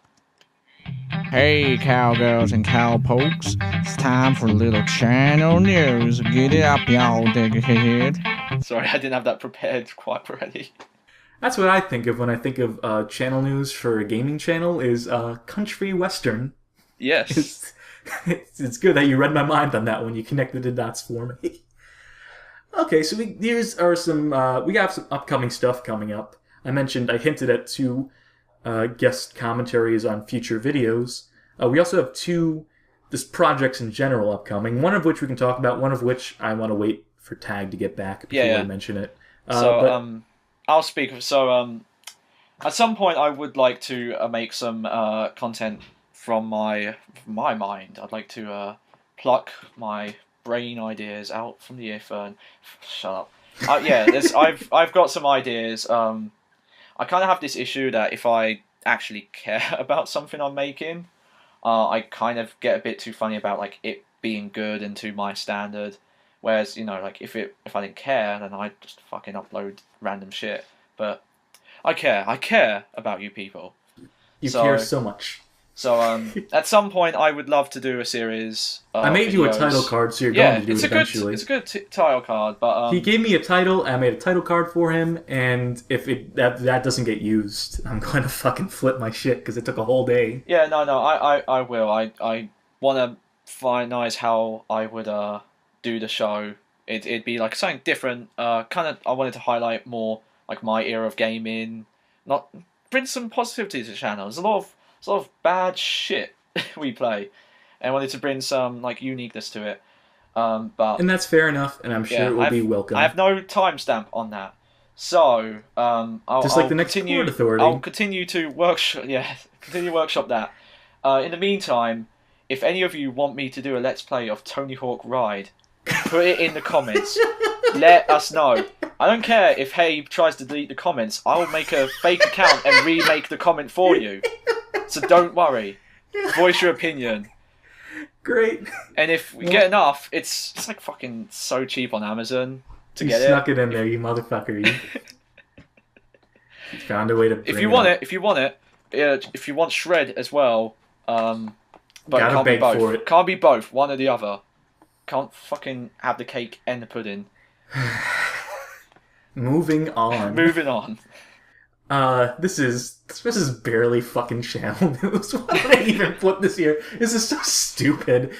Hey, cowgirls and cowpokes. It's time for a little channel news. Get it up, y'all diggerhead. Sorry, I didn't have that prepared quite ready. That's what I think of when I think of channel news for a gaming channel, is country western. Yes. It's good that you read my mind on that one. You connected the dots for me. Okay, so we have some upcoming stuff coming up. I hinted at 2 guest commentaries on future videos. We also have 2 projects in general upcoming, one of which we can talk about, one of which I want to wait for Tag to get back before I mention it. I'll speak. So, at some point, I would like to make some content from my mind. I'd like to pluck my brain ideas out from the ether and shut up. I've got some ideas. I kind of have this issue that if I actually care about something I'm making, I kind of get a bit too funny about like it being good and to my standard. Whereas, like if I didn't care, then I'd just fucking upload random shit. But I care about you people. You care so much. So at some point, I would love to do a series. I made you a title card, so you're going to do it eventually. It's a good title card, but he gave me a title. I made a title card for him, and if that doesn't get used, I'm going to fucking flip my shit because it took a whole day. Yeah, no, I will. I want to finalize how I would do the show. It'd be like something different. Kind of, I wanted to highlight more like my era of gaming. Not bring some positivity to the channel. There's a lot of bad shit we play, and I wanted to bring some like uniqueness to it. And that's fair enough, and I'm sure it will be welcome. I have no timestamp on that, so I'll the next Port Authority. I'll continue to workshop that. In the meantime, if any of you want me to do a Let's Play of Tony Hawk Ride, put it in the comments. Let us know. I don't care if Hey tries to delete the comments. I'll make a fake account and remake the comment for you. So don't worry. Voice your opinion. Great. And if we get enough, it's like fucking so cheap on Amazon to get it. You snuck it in there, you motherfucker. You found a way to. If you want it, if you want Shred as well, but it can't be both. For it. Can't be both. One or the other. Can't fucking have the cake and the pudding. Moving on. Moving on. This is barely fucking channel news. Why did I even put this here? This is so stupid.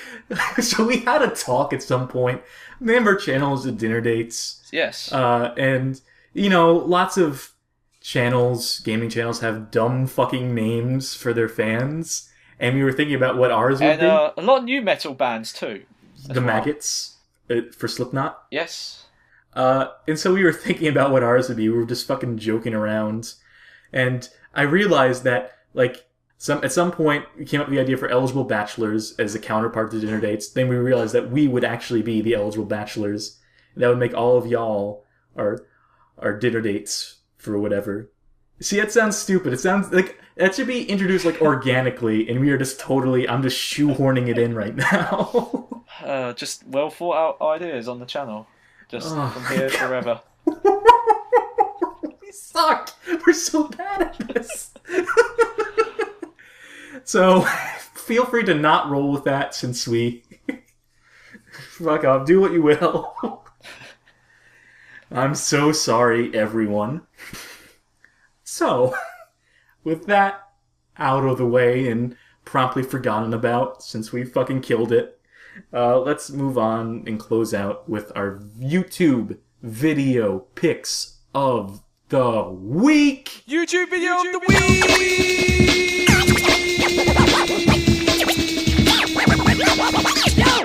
So we had a talk at some point. Name our channels at dinner dates. Yes. And lots of gaming channels have dumb fucking names for their fans. And we were thinking about what ours would be. And a lot of new metal bands too. The Maggots for Slipknot. Yes. And so we were thinking about what ours would be. We were just fucking joking around. And I realized that, like, at some point, we came up with the idea for Eligible Bachelors as a counterpart to dinner dates. Then we realized that we would actually be the Eligible Bachelors. And that would make all of y'all our dinner dates for whatever. See, that sounds stupid. It sounds like that should be introduced, like, organically, and we are just I'm just shoehorning it in right now. Just well thought out ideas on the channel. Just from here forever. We suck. We're so bad at this. So, feel free to not roll with that since we... Fuck off. Do what you will. I'm so sorry, everyone. So, with that out of the way and promptly forgotten about since we fucking killed it, let's move on and close out with our YouTube video picks of the week. YouTube video of the week!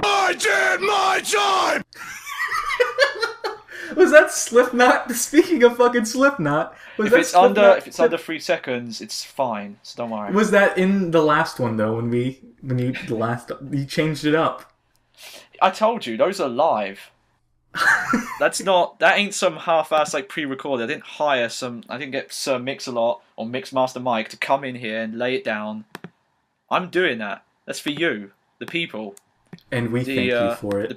I did my time! Was that Slipknot? Speaking of fucking Slipknot, if it's under 3 seconds, it's fine. So don't worry. Was that in the last one though? When you changed it up? I told you those are live. That ain't some half-ass like pre-recorded. I didn't get Sir Mix-a-Lot or Mixmaster Mike to come in here and lay it down. I'm doing that. That's for you, the people. And we thank you for it. The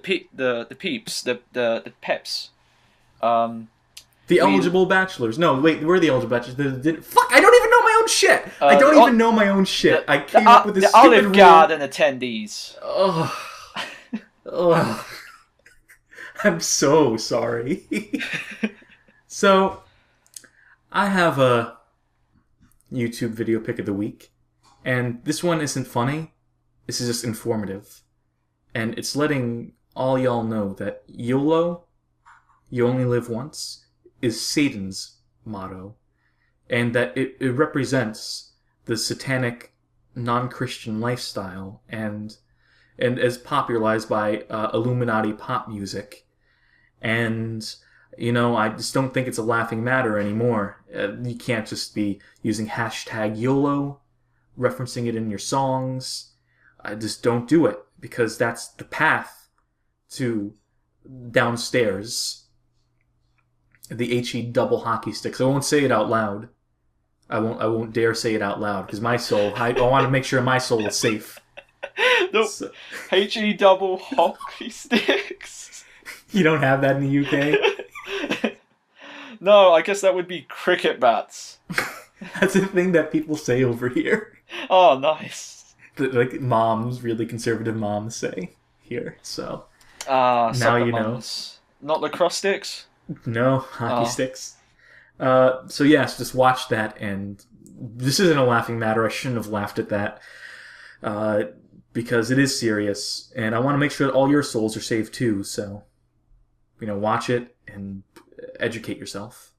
peeps, the peps. The Eligible Bachelors. No, wait, we're the Eligible Bachelors. Fuck, I don't even know my own shit. I don't even know my own shit. I came up with this stupid Olive Garden attendees. Ugh. I'm so sorry. So, I have a YouTube video pick of the week. And this one isn't funny. This is just informative. And it's letting all y'all know that YOLO, you only live once, is Satan's motto. And that it represents the satanic, non-Christian lifestyle and as popularized by Illuminati pop music. And, I just don't think it's a laughing matter anymore. You can't just be using hashtag YOLO, referencing it in your songs. I just don't do it, because that's the path to downstairs. The HE double hockey sticks. I won't say it out loud. I won't dare say it out loud, because my soul, I want to make sure my soul is safe. The so. HE double hockey sticks. You don't have that in the UK? No, I guess that would be cricket bats. That's a thing that people say over here. Oh, nice. like moms, really conservative moms say here. So now you mums. Not lacrosse sticks? No, hockey sticks. So yes, just watch that, and this isn't a laughing matter. I shouldn't have laughed at that. Because it is serious, and I want to make sure that all your souls are saved too, so, watch it and educate yourself.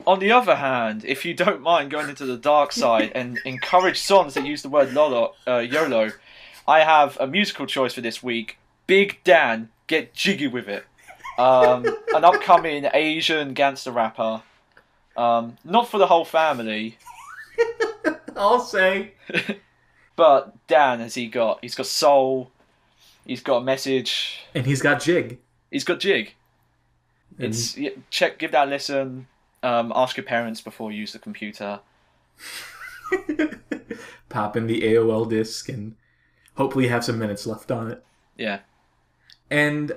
On the other hand, if you don't mind going into the dark side and encourage songs that use the word YOLO, I have a musical choice for this week. Big Dan, Get Jiggy With It. An upcoming Asian gangster rapper. Not for the whole family. I'll say. But Dan, has he got? He's got soul. He's got a message. And he's got jig. He's got jig. Give that a listen. Ask your parents before you use the computer. Pop in the AOL disc and hopefully have some minutes left on it. Yeah. And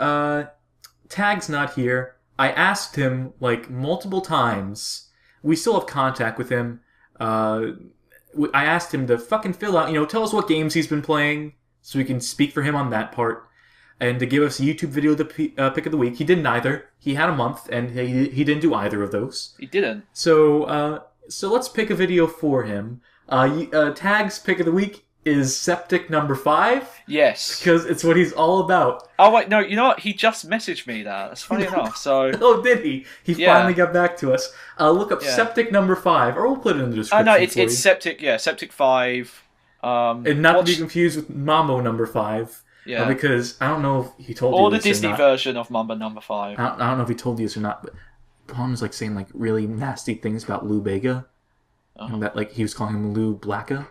Tag's not here. I asked him multiple times. We still have contact with him. I asked him to fucking fill out, tell us what games he's been playing so we can speak for him on that part, and to give us a YouTube video the pick of the week. He did neither. He had a month, and he didn't do either of those. He didn't. So let's pick a video for him. Tag's pick of the week is Septic number 5. Yes. Because it's what he's all about. Oh, wait, no, you know what? He just messaged me that. That's funny enough, so... Oh, did he? He finally got back to us. Look up Septic number 5, or we'll put it in the description. No, it's Septic, Septic 5. And not to be confused with Mambo number 5. Yeah. Because I don't know if he told you or this the Disney or not. version of Mambo number 5. I don't know if he told you this or not, but Paul was saying really nasty things about Lou Bega. Oh. And that he was calling him Lou Blacka.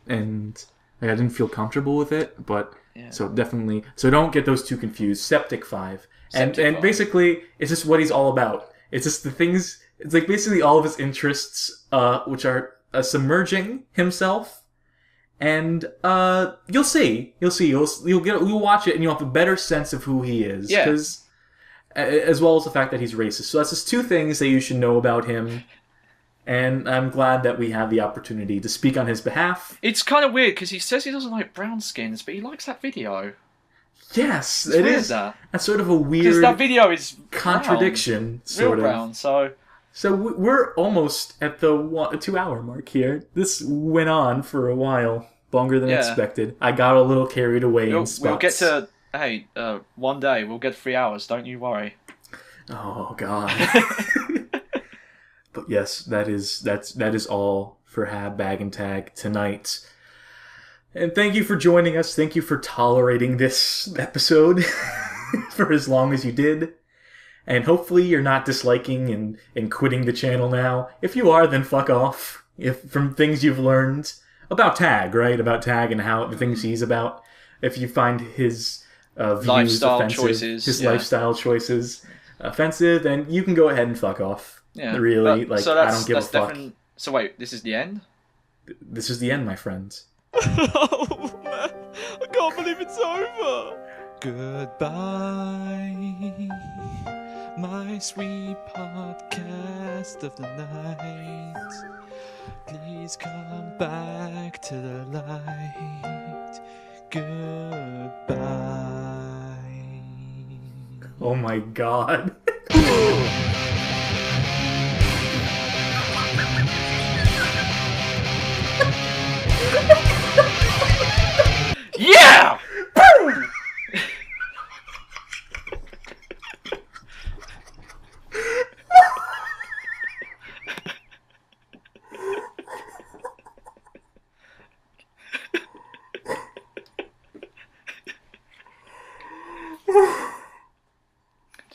And I didn't feel comfortable with it, but so definitely. So don't get those two confused. Septic 5, and basically it's just what he's all about. It's just the things. It's basically all of his interests, which are submerging himself, and you'll see, you'll watch it, and you'll have a better sense of who he is, because as well as the fact that he's racist. So that's just two things that you should know about him. And I'm glad that we have the opportunity to speak on his behalf. It's kind of weird, because he says he doesn't like brown skins, but he likes that video. Yes, it is. That's sort of a weird... Because that video is contradiction, sort of. Real brown, so... So we're almost at the 2-hour mark here. This went on for a while, longer than expected. I got a little carried away in spots. We'll get to... Hey, one day, we'll get 3 hours, don't you worry. Oh, God. But yes, that is all for Hab Bag and Tag tonight. And thank you for joining us. Thank you for tolerating this episode for as long as you did. And hopefully you're not disliking and quitting the channel now. If you are, then fuck off. If from things you've learned about Tag, right? About Tag and how the things he's about. If you find his views lifestyle offensive, choices, his lifestyle choices offensive, then you can go ahead and fuck off. Yeah, really, so I don't give a fuck. So wait, this is the end? This is the end, my friends. Oh man, I can't believe it's over. Goodbye, my sweet podcast of the night. Please come back to the light. Goodbye. Oh my God. Yeah! Boom!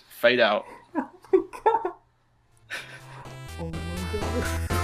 Fade out. Oh my God.